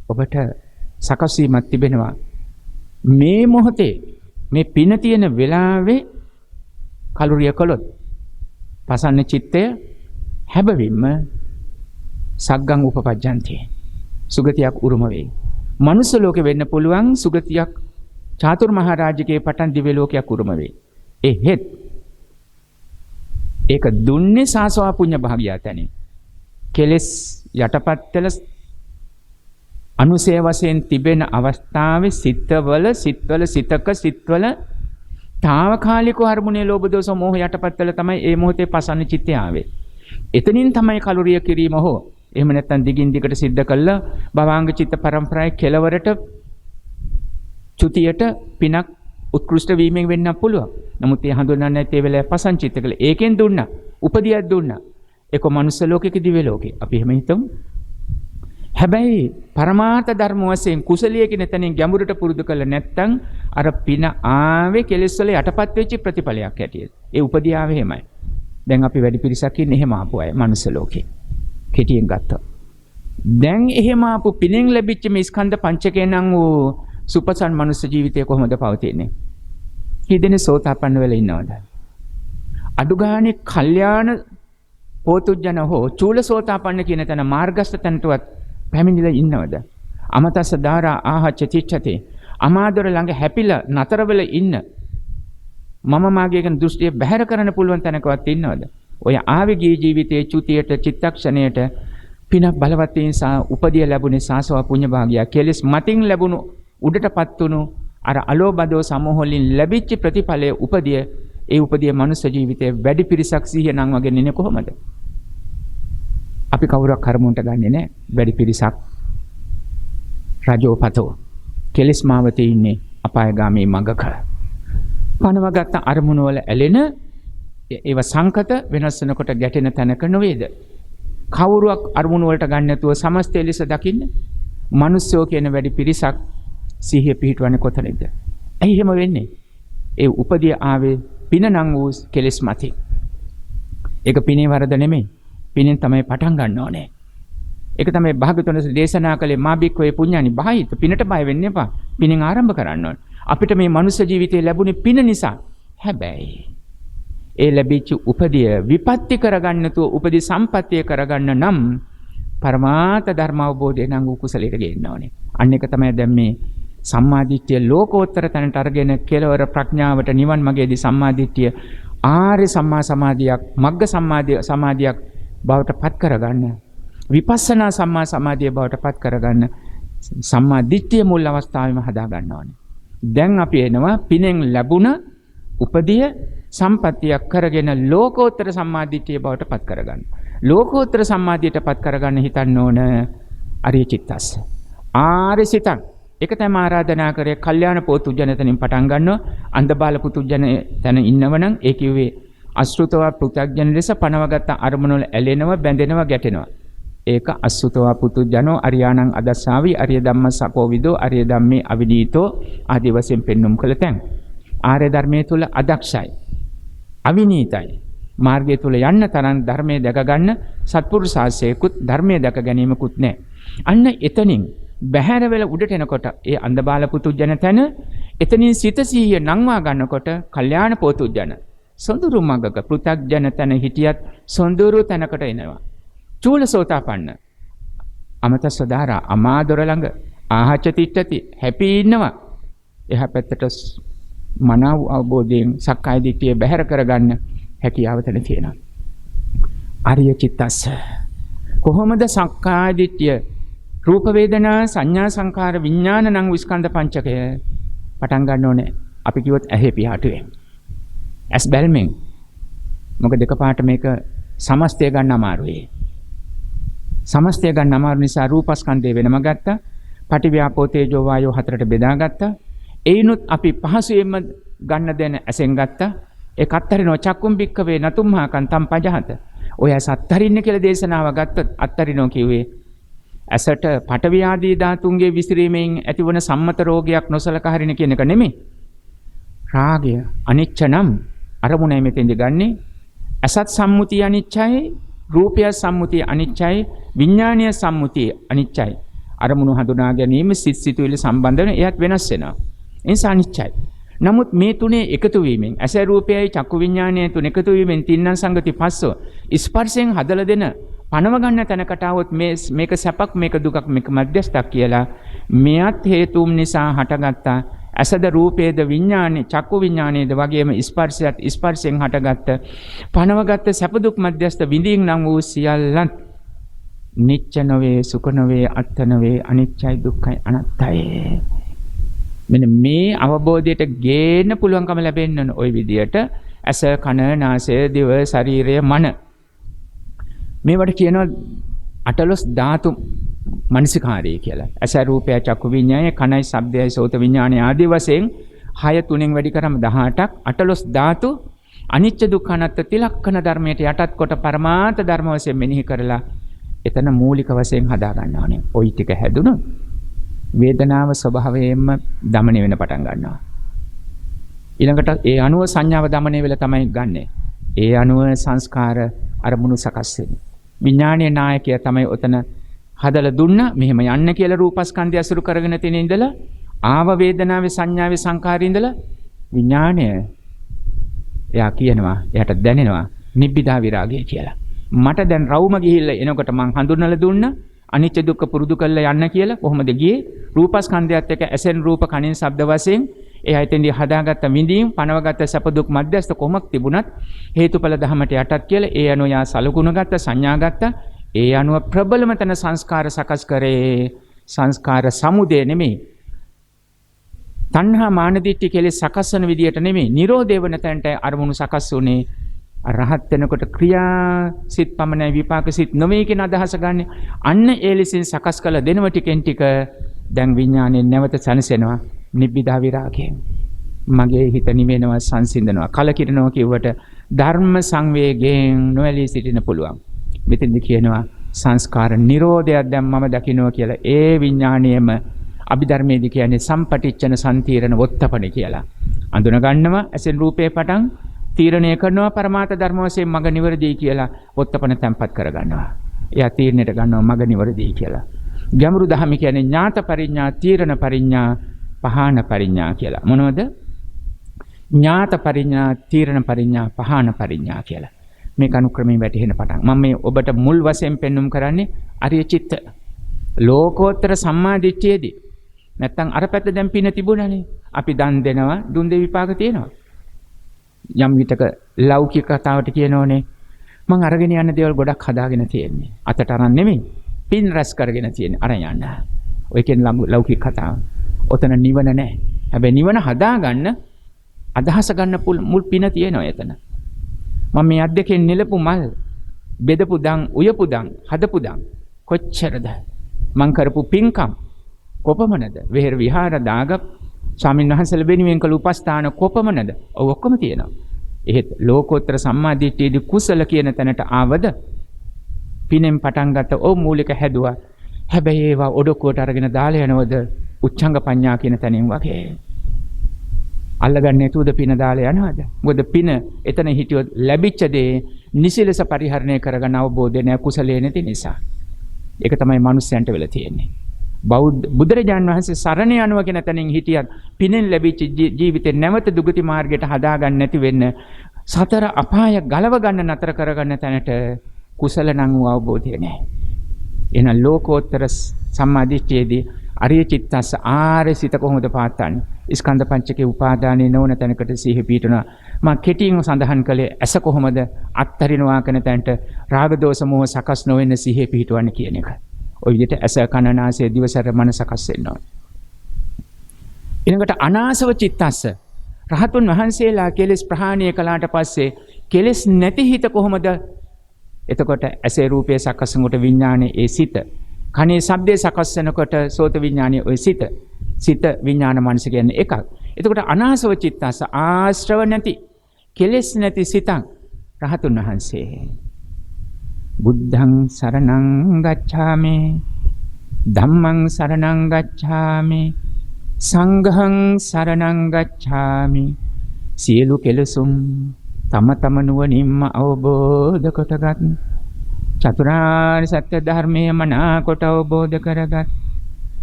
[SPEAKER 1] ඔබට සකස් වීමක් තිබෙනවා. මේ මොහොතේ මේ පින තියෙන වෙලාවේ කලුරිය කළොත් පසන්න චිත්තය හැබවින්ම සග්ගං උපපජ්ජන්ති. සුගතියක් උරුම වෙයි. මනුස්ස ලෝකෙ වෙන්න පුළුවන් සුගතියක් චාතුර් මහරජකේ පටන් දිව්‍ය ලෝකයක් උරුම වෙයි. එහෙත් ඒක දුන්නේ සාසවා පුඤ්ඤ භාගියා තැනින්. කෙලස් යටපත් කළ අනුසය වශයෙන් තිබෙන අවස්ථාවේ සිත්වල తాවකාලිකව අරමුණේ ලෝභ දෝෂ මොහ යටපත් කළ තමයි ඒ මොහොතේ පසන්න චිත්තය ආවේ. එතනින් තමයි කලුරිය කිරීම හෝ එහෙම නැත්නම් දිගින් දිගට සිද්ධ කළා භවාංග චිත්ත පරම්පරාවේ කෙලවරට චුතියට පිනක් උත්කෘෂ්ඨ වීමෙන් වෙන්න පුළුවන්. නමුත් ඒ හඳුනන්නේ නැති ඒ වෙලාවේ පසන් චිත්ත කළ ඒකෙන් දුන්නා. උපදියක් දුන්නා. ඒක මනුස්ස ලෝකෙක දිව්‍ය ලෝකේ. අපි එහෙම හිතමු. හැබැයි පරමාර්ථ ධර්ම වශයෙන් කුසලිය කියන තැනින් ගැඹුරට පුරුදු කළ නැත්නම් අර පින ආවේ කෙලෙස් වල යටපත් වෙච්ච ප්‍රතිඵලයක් හැටියට. ඒ උපදියාවේ එහෙමයි. දැන් අපි වැඩි පිරිසක් ඉන්නේ එහෙම ආපු අය මනුස්ස ලෝකේ. කෙටියෙන් ගත්තා. දැන් එහෙම ආපු පිනෙන් ලැබිච්ච මේ ස්කන්ධ පංචකේ නම් වූ සුපසන් මනුස්ස ජීවිතය කොහොමද පවතින්නේ? කීදෙනේ සෝතාපන්න වෙලා ඉන්නවද? අඩු ගානේ කල්යාණ පෝතුජන හෝ චූල සෝතාපන්න කියන තැන මාර්ගස්ත තැනටවත් පැමිණිලා ඉන්නවද? අමතස්ස ධාරා ආහච්ච තිච්ඡති. අමාදොර ළඟ හැපිලා නතර වෙලා ඉන්න මම මාගේ කියන දෘෂ්ටිය බැහැර කරන්න පුළුවන් තැනකවත් ඉන්නවද? ඔය ආවේ ගිය ජීවිතයේ චුතියට චිත්තක්ෂණයට පින බලවත් නිසා උපදිය ලැබුණේ සාසව පුණ්‍ය භාගිය. කෙලස් මතින් ලැබුණු උඩටපත් වුණු අර අලෝබදෝ සමෝහලින් ලැබිච්ච ප්‍රතිඵලයේ උපදිය ඒ උපදිය මනුෂ්‍ය ජීවිතයේ වැඩි පිරිසක් සිහිය නම් වගේ නෙන්නේ කොහොමද? අපි කවුරක් කර්මොන්ට ගන්නෙ නෑ. වැඩි පිරිසක් රජෝපතෝ කෙලස් මාවතේ ඉන්නේ අපායගාමී මඟක. පනවගත්ත අරමුණු වල ඇලෙන ඒව සංකත වෙනස් වෙනකොට ගැටෙන තැනක නොවේද? කවුරුවක් අරමුණු වලට ගන්න නැතුව සමස්තය ලෙස දකින්න මිනිස්සෝ කියන වැඩි පිරිසක් සිහිය පිහිටවන්නේ කොතනද? ඇයි එහෙම වෙන්නේ? ඒ උපදී ආවේ පින නම් වූ කෙලෙස් මතින්. ඒක පිනේ වරද නෙමෙයි. පිනෙන් තමයි පටන් ගන්න ඕනේ. ඒක තමයි භාගතුන් දේශනා කළේ මා බික්කවේ පුඤ්ඤානි බාහිත පිනට බය වෙන්න එපා. පිනෙන් ආරම්භ කරන්න ඕනේ. අපිට මේ මනුෂ්‍ය ජීවිතේ ලැබුණේ පින නිසා. හැබැයි ඒ ලැබිච්ච උපදිය විපත්ති කරගන්න තු උපදී සම්පත්තිය කරගන්න නම් පරමාර්ථ ධර්ම අවබෝධය නම් කුසලයට ගේන්න ඕනේ. අන්න එක තමයි දැන් මේ සම්මාදිට්ඨිය ලෝකෝත්තර තැනට අරගෙන කෙලවර ප්‍රඥාවට නිවන් මාර්ගයේදී සම්මාදිට්ඨිය ආර්ය සම්මා සමාධියක් මග්ග සමාධියක් බවට පත් කරගන්න විපස්සනා සම්මා සමාධිය බවට පත් කරගන්න සම්මාදිට්ඨිය මුල් අවස්ථාවේම හදා ගන්න ඕනේ. දැන් අපි එනවා පිනෙන් ලැබුණ උපදිය සම්පත්තියක් කරගෙන ලෝකෝත්තර සම්මාදිට්ඨිය බවට පත් කරගන්න. ලෝකෝත්තර සම්මාදියට පත් කරගන්න හිතන්න ඕන අරිය චිත්තස්ස. ආර්ය සිතං. ඒක තමයි ආරාධනා කරේ කල්යාණ පොතු ජනතනින් පටන් ගන්නවා. අන්ධබාල පුතු ජන තන ඉන්නවනම් ඒ කිව්වේ අසෘතව පෘථග්ජන ලෙස පනවගත්ත අරමුණු වල ඇලෙනවා බැඳෙනවා ගැටෙනවා. ඒක අසෘතව පුතු ජනෝ අරියාණං අදස්සාවි අරිය ධම්මසකෝවිදෝ අරිය ධම්මේ අවිනීතෝ ආදී වශයෙන් පෙන්눔 කළ තැන්. ආර්ය ධර්මයේ තුල අදක්ෂයි. අවිනීතයි. මාර්ගය තුල යන්න තරම් ධර්මයේ දැක ගන්න සත්පුරුෂාසයකුත් ධර්මයේ දැක ගැනීමකුත් නැහැ. අන්න එතනින් බහැර වෙල උඩට එනකොට ඒ අන්ධබාල පුතුජන තැන එතනින් සිත සිහිය නංවා ගන්නකොට කල්යාණ පොතුජන සොඳුරු මගක පෘථග්ජන තැන හිටියත් සොඳුරු තැනකට එනවා. චූලසෝතාපන්න අමතස්සදාරා අමාදොර ළඟ ආහච්ච තිට්ඨති හැපි ඉන්නවා. එහා පැත්තට මනාව අවබෝධයෙන් සක්කාය දිට්ඨිය බැහැර කරගන්න හැකියාව තැන තියෙනවා. ආර්ය චිත්තස්ස කොහොමද සක්කාය දිට්ඨිය රූප වේදනා සංඥා සංකාර විඥාන නම් ස්කන්ධ පංචකය පටන් ගන්න ඕනේ. අපි කිව්වොත් ඇහි පියාටුවේ. ඇස් බැල්මෙන්. මොකද දෙකපාරට මේක සමස්තය ගන්න අමාරුයි. සමස්තය ගන්න අමාරු නිසා රූපස්කන්ධය වෙනම ගත්තා. පටිව්‍යාපෝ තේජෝ වායෝ හතරට බෙදාගත්තා. ඒිනුත් අපි පහසුවෙන්ම ගන්න දෙන ඇසෙන් ගත්තා. ඒක අත්තරිනෝ චක්කුම් බික්කවේ නතුම්හා කන්තම් පජහත. ඔය ඇස අත්තරින්න කියලා දේශනාව ගත්තොත් අත්තරිනෝ කිව්වේ ඇසට පඨවි ආදී ධාතුන්ගේ විසිරීමෙන් ඇතිවන සම්මත රෝගයක් නොසලකා හරින කියන එක නෙමෙයි. රාගය අනිච්ච නම් අරමුණයි මෙතෙන්ද ගන්නෙ. අසත් සම්මුතිය අනිච්චයි, රූපය සම්මුතිය අනිච්චයි, විඥානීය සම්මුතිය අනිච්චයි. අරමුණු හඳුනා ගැනීම සිත් සිතුවිලි සම්බන්ධ වෙන එයත් වෙනස් වෙනවා. ඒ නිසා අනිච්චයි. නමුත් මේ තුනේ එකතු වීමෙන් ඇස රූපයයි චක්කු විඥානයයි තුන එකතු වීමෙන් තින්නම් සංගති පස්සෝ ස්පර්ශයෙන් හදලා දෙන පනව ගන්න තැනකට આવොත් මේක සැපක් මේක දුකක් මේක මධ්‍යස්ථක් කියලා මෙයත් හේතුන් නිසා හටගත්තා. ඇසද රූපේද විඥානේ චක්කු විඥානේද වගේම ස්පර්ශයත් ස්පර්ශයෙන් හටගත්ත පනවගත්ත සැප දුක් මධ්‍යස්ථ විඳින් නම් වූ සියල්ලත් නිච්ච නොවේ සුඛ නොවේ අත්ත නොවේ අනිච්චයි දුක්ඛයි අනාත්තයි. මෙන්න මේ අවබෝධයට ගේන්න පුළුවන්කම ලැබෙන්න ඕන. ওই විදියට ඇස කන නාසය දිව ශරීරය මන මේවට කියනවා අටලොස් ධාතු මනසිකාරය කියලා. ඇස රූපය චක්කු විඤ්ඤාණය කනයි ශබ්දයයි සෝත විඤ්ඤාණය ආදී වශයෙන් 6 3න් වැඩි කරාම 18ක් අටලොස් ධාතු අනිච්ච දුක්ඛ අනාත්ම තිලක්ෂණ ධර්මයට යටත් කොට පරමාර්ථ ධර්ම වශයෙන් මෙනෙහි කරලා එතන මූලික වශයෙන් හදා ගන්න ඕනේ. ওই ටික හැදුණොත් වේදනාව ස්වභාවයෙන්ම දමනය වෙන පටන් ගන්නවා. ඊළඟට ඒ අනුව සංඥාව දමනය වෙලා තමයි ගන්නෙ. ඒ අනුව සංස්කාර අරමුණු සකස් වෙන්නේ. විඥානීය නායකය තමයි ඔතන හදලා දුන්න මෙහෙම යන්න කියලා රූපස්කන්ධය අසුරු කරගෙන තියෙන ඉඳලා ආව වේදනාවේ සංඥාවේ සංකාරය ඉඳලා විඥානය එයා කියනවා එයාට දැනෙනවා නිබ්බිදා විරාගය කියලා. මට දැන් රවුම ගිහිල්ලා එනකොට මං හඳුන්වලා දුන්න අනිච්ච දුක්ඛ පුරුදු කරලා යන්න කියලා කොහොමද ගියේ රූපස්කන්ධයත් එක්ක ඇසෙන් රූප කනින් ශබ්ද වශයෙන් ඒ අයතෙන්දී හදාගත්ත විඳීම්, පනවගත්ත සැප දුක් මැදස්ත කොමක් තිබුණත් හේතුඵල ධමයට යටත් කියලා ඒ අනුව යා සලකුණු ගත්ත, සංඥා ගත්ත. ඒ අනුව ප්‍රබලම තන සංස්කාර සකස් කරේ. සංස්කාර සමුදය නෙමෙයි. තණ්හා මාන දිට්ඨි කෙලෙස් සකස් වෙන විදියට නෙමෙයි. නිරෝධය වෙන තැනට අරමුණු සකස් වුනේ. රහත් වෙනකොට ක්‍රියා සිත් පමණයි විපාක සිත් නොවේ කියන අදහස ගන්න. අන්න ඒ ලෙසින් සකස් කළ දෙනව ටිකෙන් ටික දැන් විඥාණයෙන් නැවත සනසෙනවා නිබ්බිදා විරාගයෙන්. මගේ හිත නිවෙනවා, සංසිඳනවා. කලකිරෙනවා කියුවට ධර්ම සංවේගයෙන් නොඇලී සිටින්න පුළුවන්. මෙතෙන්ද කියනවා සංස්කාර නිරෝධයක් දැන් මම දකින්නවා කියලා. ඒ විඥාණයම අභිධර්මයේදී කියන්නේ සම්පටිච්ඡන සම්තිරණ වොත්තපණ කියලා. අඳුන ගන්නවා ඇසෙන් රූපේ පටන් තීරණය කරනවා පරමාර්ථ ධර්ම වශයෙන් මග නිවැරදියි කියලා වොත්තපණ තැම්පත් කර ගන්නවා. එයා තීරණයට ගන්නවා මග නිවැරදියි කියලා. ගැඹුරු ධර්ම කියන්නේ ඥාත පරිඥා, තීරණ පරිඥා, පහාන පරිඥා කියලා. මොනවද? ඥාත පරිඥා, තීරණ පරිඥා, පහාන පරිඥා කියලා. මේක අනුක්‍රමයෙන් වැටහෙන පටන්. මම මේ ඔබට මුල් වශයෙන් පෙන්눔 කරන්නේ අරිය චිත්ත. ලෝකෝත්තර සම්මා දිට්ඨියේදී. නැත්තම් අර පැත්ත දැන් පින තිබුණානේ. අපි දන් දෙනවා, දුන් දෙ විපාක තියෙනවා. යම් විතක ලෞකික කතාවට කියනෝනේ මං අරගෙන යන දේවල් ගොඩක් හදාගෙන තියෙන්නේ. අතට අරන් නෙමෙයි. පින් රැස් කරගෙන තියෙන්නේ. අරන් යන්න. ඔය කියන ලෞකික කතාව. ඔතන නිවන නැහැ. හැබැයි නිවන හදාගන්න අදහස ගන්න මුල් පින තියෙනවා එතන. මම මේ අද්දකෙන් නෙලපු මල්, බෙදපු දන්, උයපු දන්, හදපු දන් කොච්චරද? මං කරපු පින්කම් කොපමණද? වෙහෙර විහාර දාග ස්වාමීන් වහන්සේලා වෙනුවෙන් කළ උපස්ථාන කොපමණද? ඔව් ඔක්කොම තියෙනවා. එහෙත් ලෝකෝත්තර සම්මා දිට්ඨියේදී කුසල කියන තැනට ආවද? පිනෙන් පටන් ගත්ත ඔව් මූලික හැදුවා. හැබැයි ඒවා ඔඩොක්කුවට අරගෙන දාලා යනවද? උච්ඡංග පඤ්ඤා කියන තැනින් වගේ. අල්ලගන්නේ නැතුවද පින දාලා යනවද? මොකද පින එතන හිටියොත් ලැබිච්ච දේ නිසිලස පරිහරණය කරගන්න අවබෝධය නැහැ කුසලයේ නැති නිසා. ඒක තමයි මිනිස්යන්ට වෙලා තියෙන්නේ. බුදුරජාණන් වහන්සේ සරණ යනවා කියන තැනින් හිටියත් පිනෙන් ලැබිච්ච ජීවිතේ නැවත දුගති මාර්ගයට හදාගන්න නැති වෙන්න සතර අපාය ගලව ගන්න නතර කරගන්න තැනට කුසල නම් වූ අවබෝධය නැහැ. එහෙනම් ලෝකෝත්තර සම්මාදිට්ඨියේදී අරිය චිත්තස්ස ආර්ය සිත කොහොමද පාත්තන්නේ? ස්කන්ධ පංචකේ උපාදානයේ නොවන තැනකට සිහි පිටුණා. මම කෙටියෙන් සඳහන් කළේ ඇස කොහොමද අත්තරිනවා කියන තැනට රාග දෝෂ මොහ සකස් නොවෙන්න සිහි පිටවන්නේ කියන එක. ඔය විදිහට ඇස කන නාසය දිවසර මන සකස් වෙනවා. ඊළඟට අනාසව චිත්තස්ස රහතුන් වහන්සේලා කෙලෙස් ප්‍රහාණය කළාට පස්සේ කෙලෙස් නැති හිත කොහොමද? එතකොට ඇසේ රූපයේ සකස් වෙනකොට විඥානයේ ඒ සිත, කනේ ශබ්දයේ සකස් වෙනකොට සෝත විඥානයේ ඔය සිත, සිත විඥාන මනස කියන්නේ එකක්. එතකොට අනාසව චිත්තස්ස ආශ්‍රව නැති කෙලෙස් නැති සිතක් රහතුන් වහන්සේ. බුද්ධං සරණං ගච්ඡාමි, ධම්මං සරණං ගච්ඡාමි, සංඝං සරණං ගච්ඡාමි. සියලු කෙලෙසුම් තම තම නුවණින්ම අවබෝධ කොටගත්, චතුරාර්ය සත්‍ය ධර්මයේ මනාකොට අවබෝධ කරගත්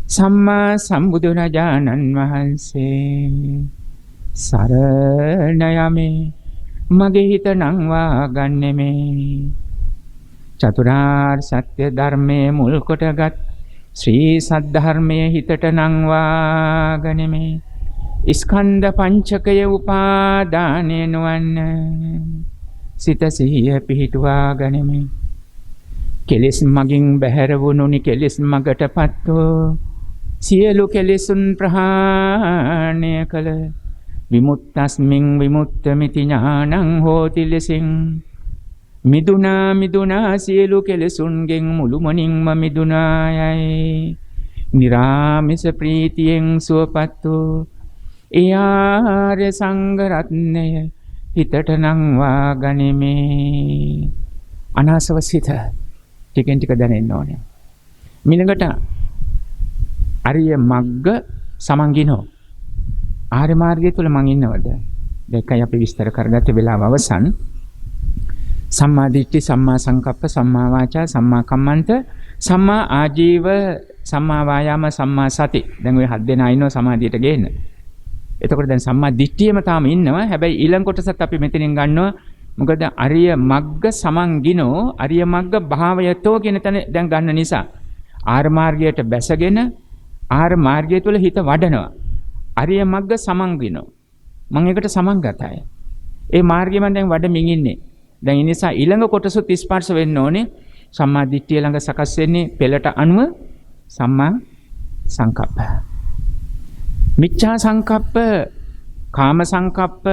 [SPEAKER 1] සම්මා සම්බුදුරජාණන් වහන්සේ සරණ යමි. මගේ හිත නංවා ගන්නෙමේ. චතුරාර්ය සත්‍ය ධර්මයේ මුල් කොටගත් ශ්‍රී සද්ධර්මයේ හිතට නංවා ගනිමේ. ස්කන්ධ පංචකය උපාදානය නොවන්න සිත සිහිය පිහිටුවා ගනිමේ. කෙලෙස් මගින් බැහැර වුණුනි කෙලෙස් මගටපත්ව සියලු කෙලෙසුන් ප්‍රහාණය කළ විමුක්තස්මින් විමුක්තമിതി ඥානං හෝති ලෙසින් මිදුනා සියලු කෙලෙසුන්ගෙන් මුළුමනින්ම මිදුනායයි. නිරාමිස ප්‍රීතියෙන් සුවපත් වූ ඒ ආර්ය සංඝ රත්නය හිතට නංවා ගනිමේ. අනාසව සිත ටිකෙන් ටික දැනෙන්න ඕනේ. ඊළඟට අරිය මග්ග සමන්ගිනෝ. ආර්ය මාර්ගය තුල මං ඉන්නවද? දෙකයි අපි විස්තර කරගත්ත වෙලාව අවසන්. සම්මා දිට්ඨි, සම්මා සංකප්ප, සම්මා වාචා, සම්මා කම්මන්ත, සම්මා ආජීව, සම්මා වායාම, සම්මා සති. දැන් ඔය 7 දෙනා ඉන්නවා සමාධියට ගේන්න. එතකොට දැන් සම්මා දිට්ඨියම තාම ඉන්නවා. හැබැයි ඊළඟ කොටසත් අපි මෙතනින් ගන්නවා. මොකද අරිය මග්ග සමන්ගිනෝ, අරිය මග්ග භාවයතෝ කියන තැන දැන් ගන්න නිසා ආර්ය මාර්ගයට බැසගෙන ආර්ය මාර්ගය තුල හිත වඩනවා. අරිය මග්ග සමන්ගිනෝ. මම ඒකට සමන්ගතයි. ඒ මාර්ගය මම දැන් වඩමින් ඉන්නේ. දැන් ඒ නිසා ඊළඟ කොටසත් ස්පර්ශ වෙන්න ඕනේ. සම්මා දිට්ඨිය ළඟ සකස් වෙන්නේ පෙළට අනුව සම්මා සංකප්ප. මිච්ඡා සංකප්ප, කාම සංකප්ප,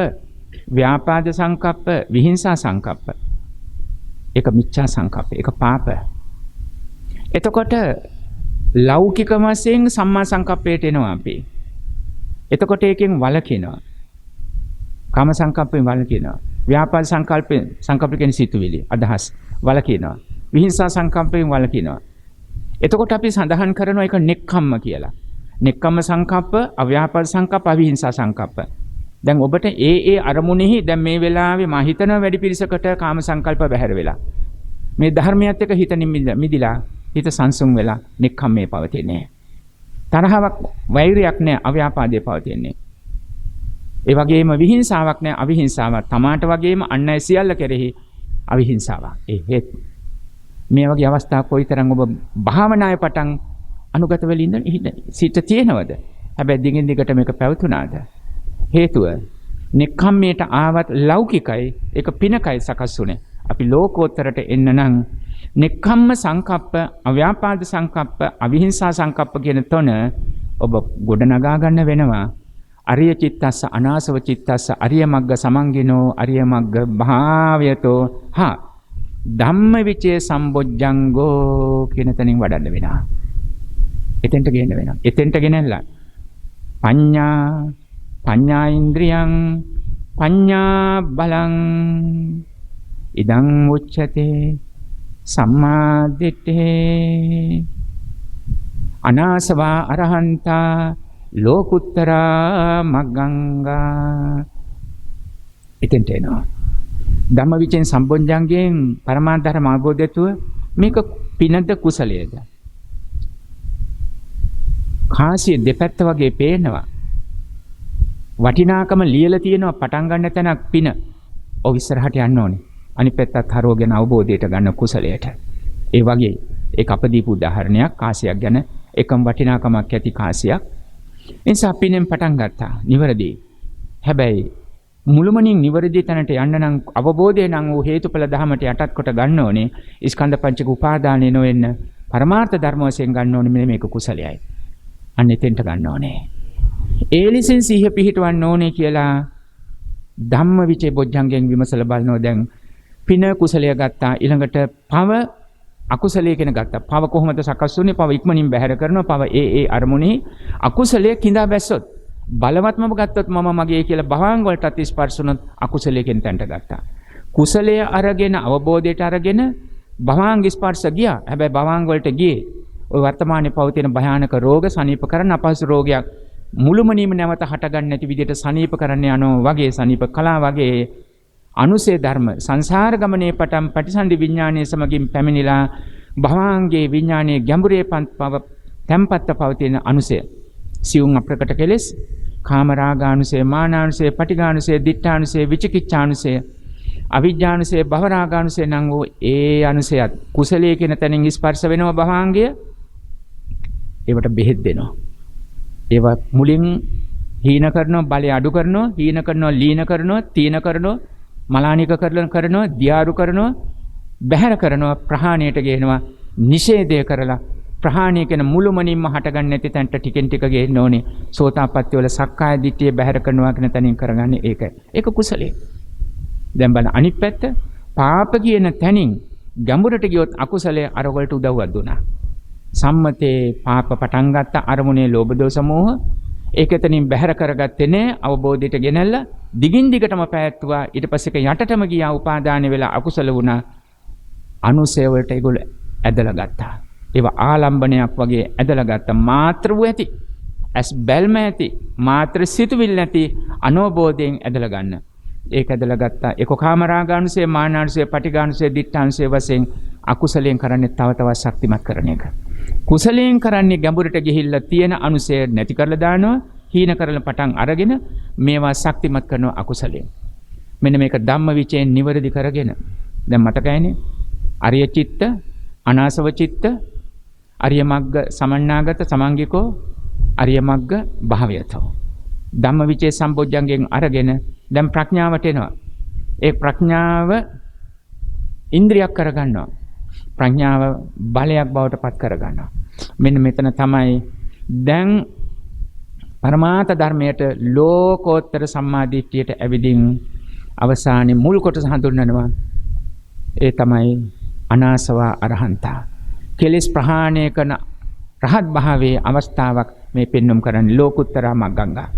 [SPEAKER 1] ව්‍යාපාද සංකප්ප, විහිංසා සංකප්ප. ඒක මිච්ඡා සංකප්ප. ඒක පාප. එතකොට ලෞකික වශයෙන් සම්මා සංකප්පයට එනවා අපි. එතකොට ඒකෙන් වළකිනවා. කාම සංකප්පෙන් වළකිනවා. ව්‍යාපාද සංකල්ප කියන්නේ සිතුවිලි, අදහස් වළකිනවා. විහිංසා සංකප්පයෙන් වළකිනවා. එතකොට අපි සඳහන් කරනවා ඒක නෙක්ඛම්ම කියලා. නෙක්ඛම්ම සංකප්ප, අව්‍යාපාද සංකප්ප, අවිහිංසා සංකප්ප. දැන් ඔබට ඒ අරමුණෙහි දැන් මේ වෙලාවේ මා හිතනවා වැඩි පිරිසකට කාම සංකල්ප බැහැර වෙලා. මේ ධර්මයත් එක්ක හිත මිදිලා හිත සංසුන් වෙලා නෙක්ඛම්මේ පවතින්නේ. තරහවක් වෛරයක් නැහැ, අව්‍යාපාදයේ පවතින්නේ. ඒ වගේම විහිංසාවක් නැහැ, අවිහිංසාවක්. තමාට වගේම අන් අය සියල්ල කෙරෙහි අවිහිංසාවක්. ඒ හේතු මේ වගේ අවස්ථා කොයිතරම් ඔබ භාවනාවේ පටන් අනුගත වෙලින්ද සිත තියෙනවද? හැබැයි දිගින් දිගට මේක පැවතුනාද? හේතුව නෙක්ඛම්මයට ආවත් ලෞකිකයි, ඒක පිනකයි සකස් වුනේ. අපි ලෝකෝත්තරට එන්න නම් නෙක්ඛම්ම සංකප්ප, අව්‍යාපාද සංකප්ප, අවිහිංසා සංකප්ප කියන තොන ඔබ ගොඩනගා ගන්න වෙනවා. අරිය චිත්තස්ස, අනාසව චිත්තස්ස, අරිය මග්ග සමන්ගිනෝ, අරිය මග්ග භාවයතෝ හා ධම්මවිචේ සම්බොජ්ජංගෝ කියන තැනින් වඩන්න වෙනවා. එතෙන්ට ගෙන්න වෙනවා. එතෙන්ට ගෙනල්ලා පඤ්ඤා ඉන්ද්‍රියං පඤ්ඤා බලං ඉදං උච්චතේ සම්මා දිට්ඨේ අනාසවා අරහන්තා ලෝකුත්තරා මග්ගංගා. එතෙන්ට එනවා. ධම්මවිචෙන් සම්බොජ්ජංගයෙන් පරමාර්ථ ධර්ම අවබෝධයතුව මේක පිනද කුසලයේද? කාසිය දෙපැත්ත වගේ පේනවා. වටිනාකම ලියලා තියෙනවා පටන් ගන්න තැනක් පින. ඔව් ඉස්සරහට යන්න ඕනේ. අනිත් පැත්තත් හරවගෙන අවබෝධයට ගන්න කුසලයට. ඒ වගේ ඒක අපදීපු උදාහරණයක් කාසියක් ගැන එකම වටිනාකමක් ඇති කාසියක්. එනිසා පිනෙන් පටන් ගත්තා. නිවැරදි. හැබැයි මුළුමනින් නිවැරදි තැනට යන්න නම් අවබෝධය නම් වූ හේතුඵල ධමයට යටත් කොට ගන්න ඕනේ. ස්කන්ධ පංචක උපාදානෙ නොවෙන්න පරමාර්ථ ධර්ම වශයෙන් ගන්න ඕනේ. මෙන්න මේක කුසලයයි. අන්න එතෙන්ට ගන්න ඕනේ. ඒ ලෙසින් සිහිය පිහිටවන්න ඕනේ කියලා ධම්මවිචේ බොජ්ජංගයෙන් විමසලා බලනවා. දැන් පින කුසලය ගත්තා, ඊළඟට පව අකුසලයේ කියන ගත්තා. පව කොහොමද සකස් වුනේ? පව ඉක්මනින් බැහැර කරනවා. පව ඒ අරමුණේ අකුසලයේ කිඳා බැස්සොත්, බලවත්මම ගත්තොත් මම මගේ කියලා භවංග වලටත් ස්පර්ශ වුණොත් අකුසලයේ කියන තැනට ගත්තා. කුසලය අරගෙන අවබෝධයට අරගෙන භවංග ස්පර්ශ ගියා. හැබැයි භවංග වලට ගියේ ඔය වර්තමානයේ පවතින භයානක රෝග සනීප කරන්න අපහසු රෝගයක් මුළුමනින්ම නැවත හටගන්න නැති විදිහට සනීප කරන්න යනවා වගේ, සනීප කලා වගේ අනුසේ ධර්ම සංසාර ගමනේ පටන් පටිසන්ධි විඥානයේ සමගින් පැමිණිලා භවංගේ විඥානයේ ගැඹුරේ තැම්පත්ව පවතින අනුසය සියුම් අප්‍රකට කෙලෙස් කාමරාගානුසය, මානානුසය, පටිඝානුසය, දිඨානුසය, විචිකිච්ඡානුසය, අවිජ්ජානුසය, භවරාගානුසය නම් වූ ඒ අනුසයත් කුසලයේ කියන තැනින් ස්පර්ශ වෙනවා භවංගය. ඒවට බෙහෙත් දෙනවා. ඒවා මුලින් හීන කරනවා, බලය අඩු කරනවා, හීන කරනවා, ලීන කරනවා, තීන කරනවා, මලානික කරනවා, දියාරු කරනවා, බැහැර කරනවා, ප්‍රහාණයට ගේනවා, නිෂේධය කරලා ප්‍රහාණය කියන මුළුමනින්ම හටගන්න නැති තැනට ටිකෙන් ටික ගේන්න ඕනේ. සෝතාපට්ටි වල සක්කාය දිට්ඨිය බැහැර කරනවා කියන තැනින් කරගන්නේ ඒකයි. ඒක කුසලයේ. දැන් බලන්න අනිත් පැත්ත පාප කියන තැනින් ගැඹුරට ගියොත් අකුසලයේ අර වලට උදව්වක් දුනා. සම්මතේ පාප පටන් ගත්ත අරමුණේ ලෝභ දෝෂ මෝහ ඒක එතනින් බැහැර කරගත්තේ නෑ. අවබෝධයට ගෙනල්ලා දිගින් දිගටම පැවැත්තුවා. ඊට පස්සේ යටටම ගියා, උපාදානෙ වෙලා අකුසල වුණා. අනුසය වලට ඒගොල්ලෝ ඇදලා ගත්තා. ඒවා ආලම්බනයක් වගේ ඇදලා ගත්තා. මාත්‍ර වූ ඇති, ඇස් බැල්ම ඇති, මාත්‍ර සිතුවිල්ල නැති අනෝබෝධයෙන් ඇදලා ගන්න. ඒක ඇදලා ගත්තා. ඒක කාමරාගානුසය, මානානුසය, පටිඝානුසය, දිඨානුසය වශයෙන් අකුසලයෙන් කරන්නේ තව තවත් ශක්තිමත් කරන එක. කුසලයෙන් කරන්නේ ගැඹුරට ගිහිල්ලා තියෙන අනුසය නැති කරලා දානවා. හීන කරලා පටන් අරගෙන මේවා ශක්තිමත් කරනවා අකුසලයෙන්. මෙන්න මේක ධම්මවිචයෙන් නිවැරදි කරගෙන දැන් මතකයිනේ. අරිය චිත්ත, අනාසව චිත්ත, අරිය මග්ග සමන්නාගත සමංගිකෝ, අරිය මග්ග භාවයතෝ. ධම්මවිචේ සම්බොජ්ජංගෙන් අරගෙන දැන් ප්‍රඥාවට එනවා. ඒ ප්‍රඥාව ඉන්ද්‍රියක් කරගන්නවා. ප්‍රඥාව බලයක් බවට පත් කරගන්නවා. මෙන්න මෙතන තමයි දැන් පරමාර්ථ ධර්මයට ලෝකෝත්තර සම්මාදිට්ඨියට ඇවිදින් අවසානයේ මුල් කොටස හඳුන්වනවා. ඒ තමයි අනාසවා අරහන්තා. කෙලෙස් ප්‍රහාණය කරන රහත් භාවයේ අවස්ථාවක් මේ පෙන්වම් කරන්නේ ලෝකුත්තර මග්ගංගා.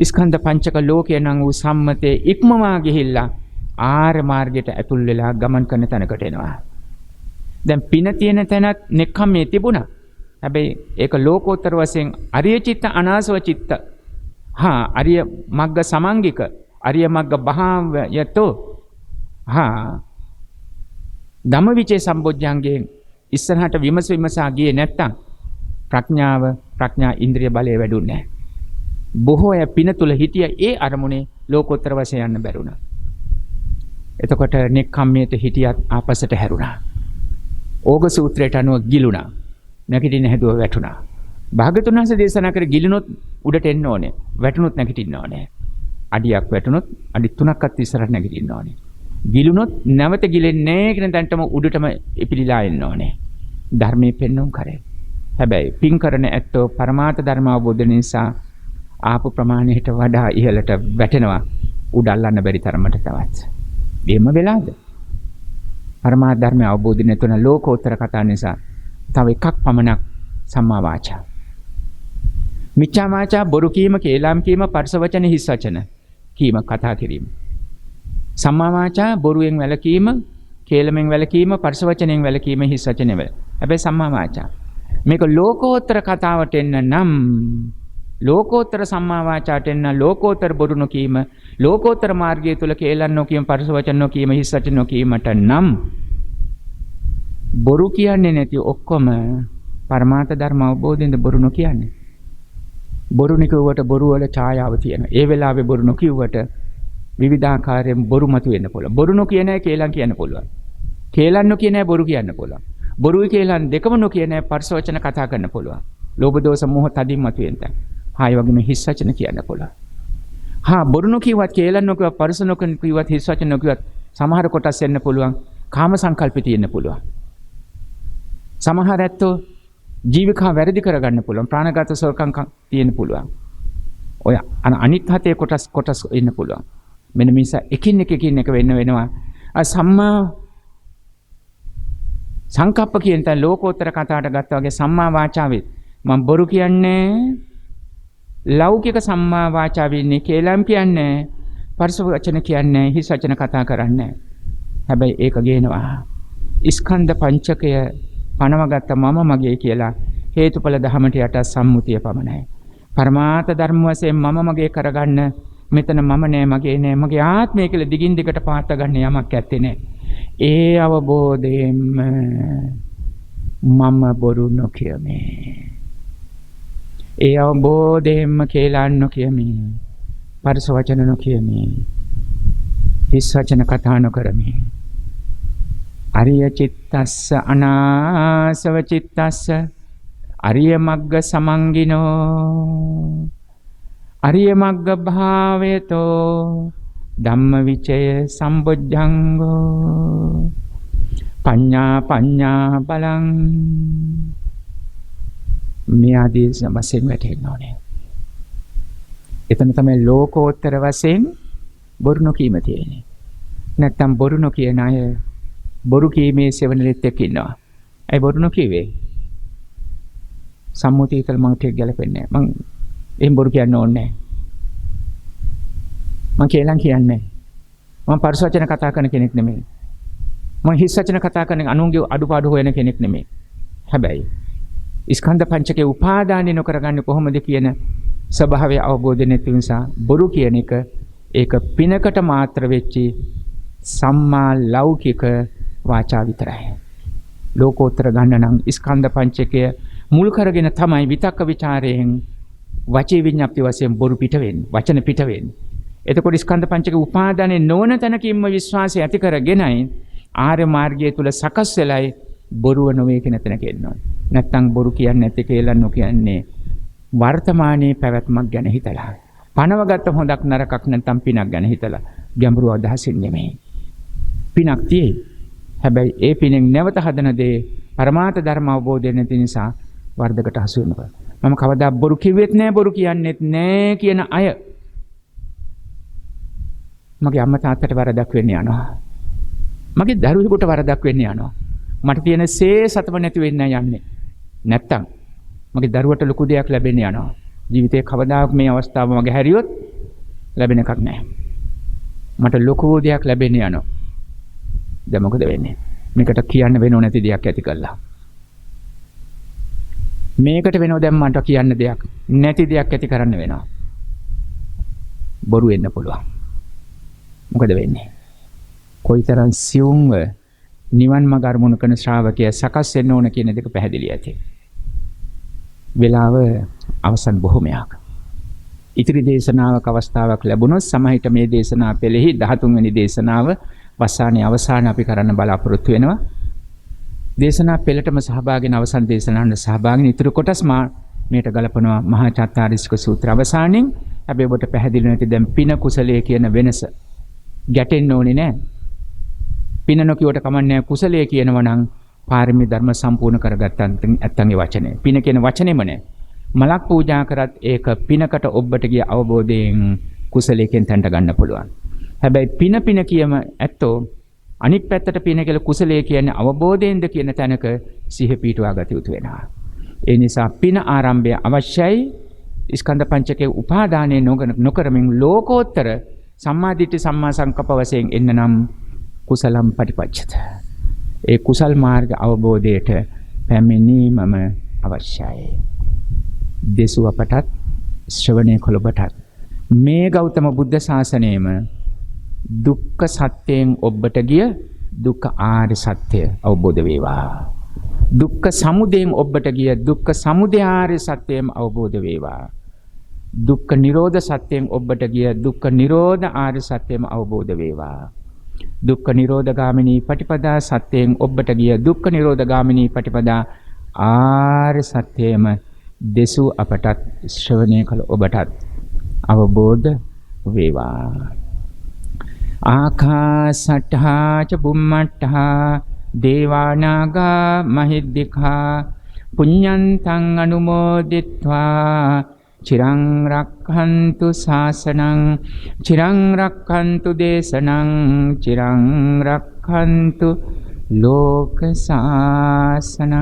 [SPEAKER 1] ස්කන්ධ පංචක ලෝකේ නම් වූ සම්මතයේ ඉක්මවා ගිහිල්ලා ආර්ය මාර්ගයට ඇතුල් වෙලා ගමන් කරන තැනකට එනවා. දැන් පින තියෙන තැනත් නෙක්ඛම්මේ තිබුණා. හැබැයි ඒක ලෝකෝත්තර වශයෙන් අරිය චිත්ත අනාසව චිත්ත. අරිය මග්ග සමංගික අරිය මග්ග භාවයතෝ ධම්මවිචේ සම්බොජ්ජංගයෙන් ඉස්සරහට විමසා ගියේ නැත්තම් ප්‍රඥා ඉන්ද්‍රිය බලය වැඩුන්නේ නැහැ. බොහෝ අය පින තුල හිටිය ඒ අරමුණේ ලෝකෝත්තර වශයෙන් යන්න බැරුණා. එතකොට නෙක්ඛම්මයට හිටියත් ආපසට හැරුණා. ඕග සූත්‍රයට අනුව ගිලුණා. නැගිටින්න හැදුව වැටුණා. භාග්‍යවතුන් වහන්සේ දේශනා කර ගිලිනොත් උඩට එන්න ඕනේ. වැටුනොත් නැගිටින්න ඕනේ. අඩියක් වැටුනොත් අඩි 3ක්වත් ඉස්සරහට නැගිටින්න ඕනේ. ගිලුනොත් නැවත ගිලෙන්නේ නැහැ කියන තැනටම උඩටම ඉපිලිලා එන්න ඕනේ. ධර්මයේ පෙන්වුම් කරේ. හැබැයි පින් කරන ඇත්තෝ පරමාර්ථ ධර්ම අවබෝධ නිසා ආපු ප්‍රමාණයට වඩා ඉහළට වැටෙනවා. උඩ අල්ලන්න බැරි තරමට තවත්. එහෙම වෙලාද? පරමාර්ථ ධර්ම අවබෝධ නැතුන ලෝකෝත්තර කතා නිසා තව එකක් පමණක් සම්මා වාචා. මිච්ඡා වාචා බොරු කීම, කේලම් කීම, පරස වචන, හිස් වචන කීම, කතා කිරීම. සම්මා වාචා බොරුවෙන් වැළකීම, කේලමෙන් වැළකීම, පරස වචනෙන් වැළකීම, හිස් වචනෙන් වැළකීම. හැබැයි සම්මා වාචා. මේක ලෝකෝත්තර කතාවට එන්න නම් ලෝකෝත්තර සම්මා වාචාට එන්න ලෝකෝත්තර බොරු නොකීම, ලෝකෝත්තර මාර්ගය තුල කේලම් නොකීම, පරස වචන නොකීම, හිස් වචන නොකීමට නම් බොරු කියන්නේ නැති ඔක්කොම පරමාර්ථ ධර්ම අවබෝධයෙන්ද බොරු නොකියන්නේ. බොරු නිකුවට බොරු වල ඡායාව තියෙනවා. ඒ වෙලාවේ බොරු නොකියුවට විවිධාකාරයෙන් බොරු මතුවෙන්න පුළුවන්. බොරු නොකිය නැහැ කේලම් කියන්න පුළුවන්. කේලම් නොකිය නැහැ බොරු කියන්න පුළුවන්. බොරුයි කේලම් දෙකම නොකිය නැහැ පරස වචන කතා කරන්න පුළුවන්. ලෝභ දෝෂ මොහ තදින් මතුවෙන්න. ඒ වගේම හිස් වචන කියන්න පුළුවන්. බොරු නොකියවත් කේලම් නොකියවත් පරස නොකියවත් හිස් වචන නොකියවත් සමහර කොටස් එන්න පුළුවන්. කාම සංකල්ප තියෙන්න පුළුවන්. සමහර ඇත්තෝ ජීවිකා වැරදි කරගන්න පුළුවන්. ප්‍රාණඝාත සොරකම් තියෙන්න පුළුවන්. ඔය අනිත් හතේ කොටස් ඉන්න පුළුවන්. මෙන්න මේ නිසා එකින් එක වෙනවා. සම්මා සංකප්ප කියන තැන ලෝකෝත්තර කතාවට ගත්තා වගේ සම්මා වාචාවේ මම බොරු කියන්නේ ලෞකික සම්මා වාචාවේ ඉන්නේ කේලම් කියන්නේ පරස වචන කියන්නේ හිස් වචන කතා කරන්නේ. හැබැයි ඒක ගේනවා ස්කන්ධ පංචකය පනවගත්ත මම මගේ කියලා හේතුඵල ධමයට යට සම්මුතිය පමණයි. පරමාර්ථ ධර්ම වශයෙන් මම මගේ කරගන්න මෙතන මම නෑ මගේ නෑ මගේ ආත්මය කියලා දිගින් දිගට පාත ගන්න යමක් ඇත්තේ නෑ. ඒ අවබෝධයෙන්ම මම බොරු නොකියමි. ඒ අවබෝධයෙන්ම කේලම් නොකියමි. පරස වචන නොකියමි. හිස් වචන කතා නොකරමි. අරිය චිත්තස්ස අනාසව චිත්තස්ස අරිය මග්ග සමංගිනෝ අරිය මග්ග භාවයතෝ ධම්මවිචය සම්බොජ්ජංගෝ පඤ්ඤා බලං. මේ ආදී වශයෙන් වැටෙන්න ඕනේ. එතන තමයි ලෝකෝත්තර වශයෙන් බොරු නොකීම තියෙන්නේ. නැත්තම් බොරු නොකියන අය බොරු කීමේ සෙවණලෙත් එක්ක ඉන්නවා. ඒ බොරු නොකියවේ. සම්මුතියතල මට ගැලපෙන්නේ නැහැ. මං එහෙම බොරු කියන්න ඕනේ නැහැ. මං කේලම් කියන්නේ නැහැ. මං පරස වචන කතා කරන කෙනෙක් නෙමෙයි. මං හිස් වචන කතා කරන අනුන්ගේ අඩුපාඩු හොයන කෙනෙක් නෙමෙයි. හැබැයි ස්කන්ධ පංචකේ උපාදානෙ නොකරගන්නේ කොහොමද කියන ස්වභාවය අවබෝධ නැති නිසා බොරු කියන එක ඒක පිනකට මාත්‍ර වෙච්චි සම්මා ලෞකික වාචා විතරයි. ලෝකෝත්තර ගන්න නම් ස්කන්ධ පංචකය මුල් කරගෙන තමයි විතක්ක ਵਿਚාරයෙන් වචී විඤ්ඤාප්ති වශයෙන් බොරු පිට වෙන්නේ, වචන පිට වෙන්නේ. එතකොට ස්කන්ධ පංචකේ උපාදානේ නොවන තැනකින්ම විශ්වාසය ඇති කරගෙනයි ආර්ය මාර්ගය තුල සකස් වෙලයි බොරුව නොවේ කියන තැනක එනවා. නැත්තම් බොරු කියන්නේ නැති කියලා නොකියන්නේ වර්තමානයේ පැවැත්මක් ගැන හිතලා. පනවගත්ත හොඳක් නරකක් නැත්නම් පිනක් ගැන හිතලා ගැඹුරු අදහසින් නෙමෙයි. පිනක් තියෙයි. හැබැයි ඒ පිනෙන් නැවත හදන දේ පරමාර්ථ ධර්ම අවබෝධය නැති නිසා වර්ධකට හසු වෙනවා. මම කවදා බොරු කිව්වෙත් නෑ, බොරු කියන්නෙත් නෑ කියන අය මගේ අම්මා තාත්තට වරදක් වෙන්න යනවා. මගේ දරුවෙකුට වරදක් වෙන්න යනවා. මට තියෙන සතම නැති වෙන්න යන්නේ. නැත්තම් මගේ දරුවට ලොකු දෙයක් ලැබෙන්න යනවා. ජීවිතේ කවදාක මේ අවස්ථාව මගේ හැරියොත් ලැබෙන එකක් නැහැ. මට ලොකු දෙයක් ලැබෙන්න යනවා. දැන් මොකද වෙන්නේ? මේකට කියන්න වෙනව නැති දෙයක් ඇති කළා. මේකට වෙනව දැන් මට කියන්න දෙයක් නැති දෙයක් ඇති කරන්න වෙනවා. බොරු වෙන්න පුළුවන්. මොකද වෙන්නේ? කොයිතරම් සියුම්ව නිවන් මාර්ග අරමුණු කරන ශ්‍රාවකයා සකස් වෙන්න ඕන කියන දෙක පැහැදිලි ඇති. වෙලාව අවසන් බොහොමයක්. ඉතිරි දේශනාවක අවස්ථාවක් ලැබුණොත් සමහිත මේ දේශනා පෙළෙහි 13 වෙනි දේශනාව වසානේ අවසාන අපි කරන්න බලාපොරොත්තු වෙනවා. දේශනා පෙළටම සහභාගී වෙන අවසන් දේශනාවට සහභාගී ඉතුරු කොටස් මේට ගලපනවා මහා චත්තාරීස්ක සූත්‍ර අවසානයේ. හැබැයි ඔබට පැහැදිලි නැති දැන් පින කුසලයේ කියන වෙනස ගැටෙන්න ඕනේ නෑ. පින නොකියවට කමන්නේ කුසලයේ කියනවා නම් පාරමී ධර්ම සම්පූර්ණ කරගත්තා නැත්නම් ඒ වචනේ. පින කියන වචනේම නෑ. මලක් පූජා කරත් ඒක පිනකට ඔබට ගිය අවබෝධයෙන් කුසලයෙන් තැන්ට ගන්න පුළුවන්. හැබැයි පින කියම ඇත්තෝ අනිත් පැත්තට පින කියලා කුසලයේ කියන්නේ අවබෝධයෙන්ද කියන තැනක සිහිය පිටවා ගත යුතු වෙනවා. ඒ නිසා පින ආරම්භය අවශ්‍යයි. ස්කන්ධ පංචකයේ උපාදානයේ නොකරමින් ලෝකෝත්තර සම්මාදිට්ඨි සම්මා සංකප්ප වශයෙන් එන්න නම් කුසලම් පටිපච්චත. ඒ කුසල් මාර්ග අවබෝධයට පැමිණීමම අවශ්‍යයි. දෙසු අපටත් ශ්‍රවණය කළ ඔබටත් මේ ගෞතම බුද්ධ ශාසනයේම දුක්ඛ සත්‍යයෙන් ඔබට ගිය දුක්ඛ ආර්ය සත්‍ය අවබෝධ වේවා. දුක්ඛ සමුදයෙන් ඔබට ගිය දුක්ඛ සමුදය ආර්ය සත්‍යයම අවබෝධ වේවා. දුක්ඛ නිරෝධ සත්‍යයෙන් ඔබට ගිය දුක්ඛ නිරෝධ ආර්ය සත්‍යයම අවබෝධ වේවා. දුක්ඛ නිරෝධ ගාමිනී පටිපදා සත්‍යයෙන් ඔබට ගිය දුක්ඛ නිරෝධ ගාමිනී පටිපදා ආර්ය සත්‍යයම දෙසු අපටත් ශ්‍රවණය කළ ඔබටත් අවබෝධ වේවා. ආකාසට්ඨා ච බුම්මට්ඨා දේවානාගා මහිද්దికා පුඤ්ඤන්තං අනුමෝදිත්වා චිරං රක්ඛන්තු ශාසනං චිරං රක්ඛන්තු දේශනං චිරං රක්ඛන්තු ලෝක ශාසනං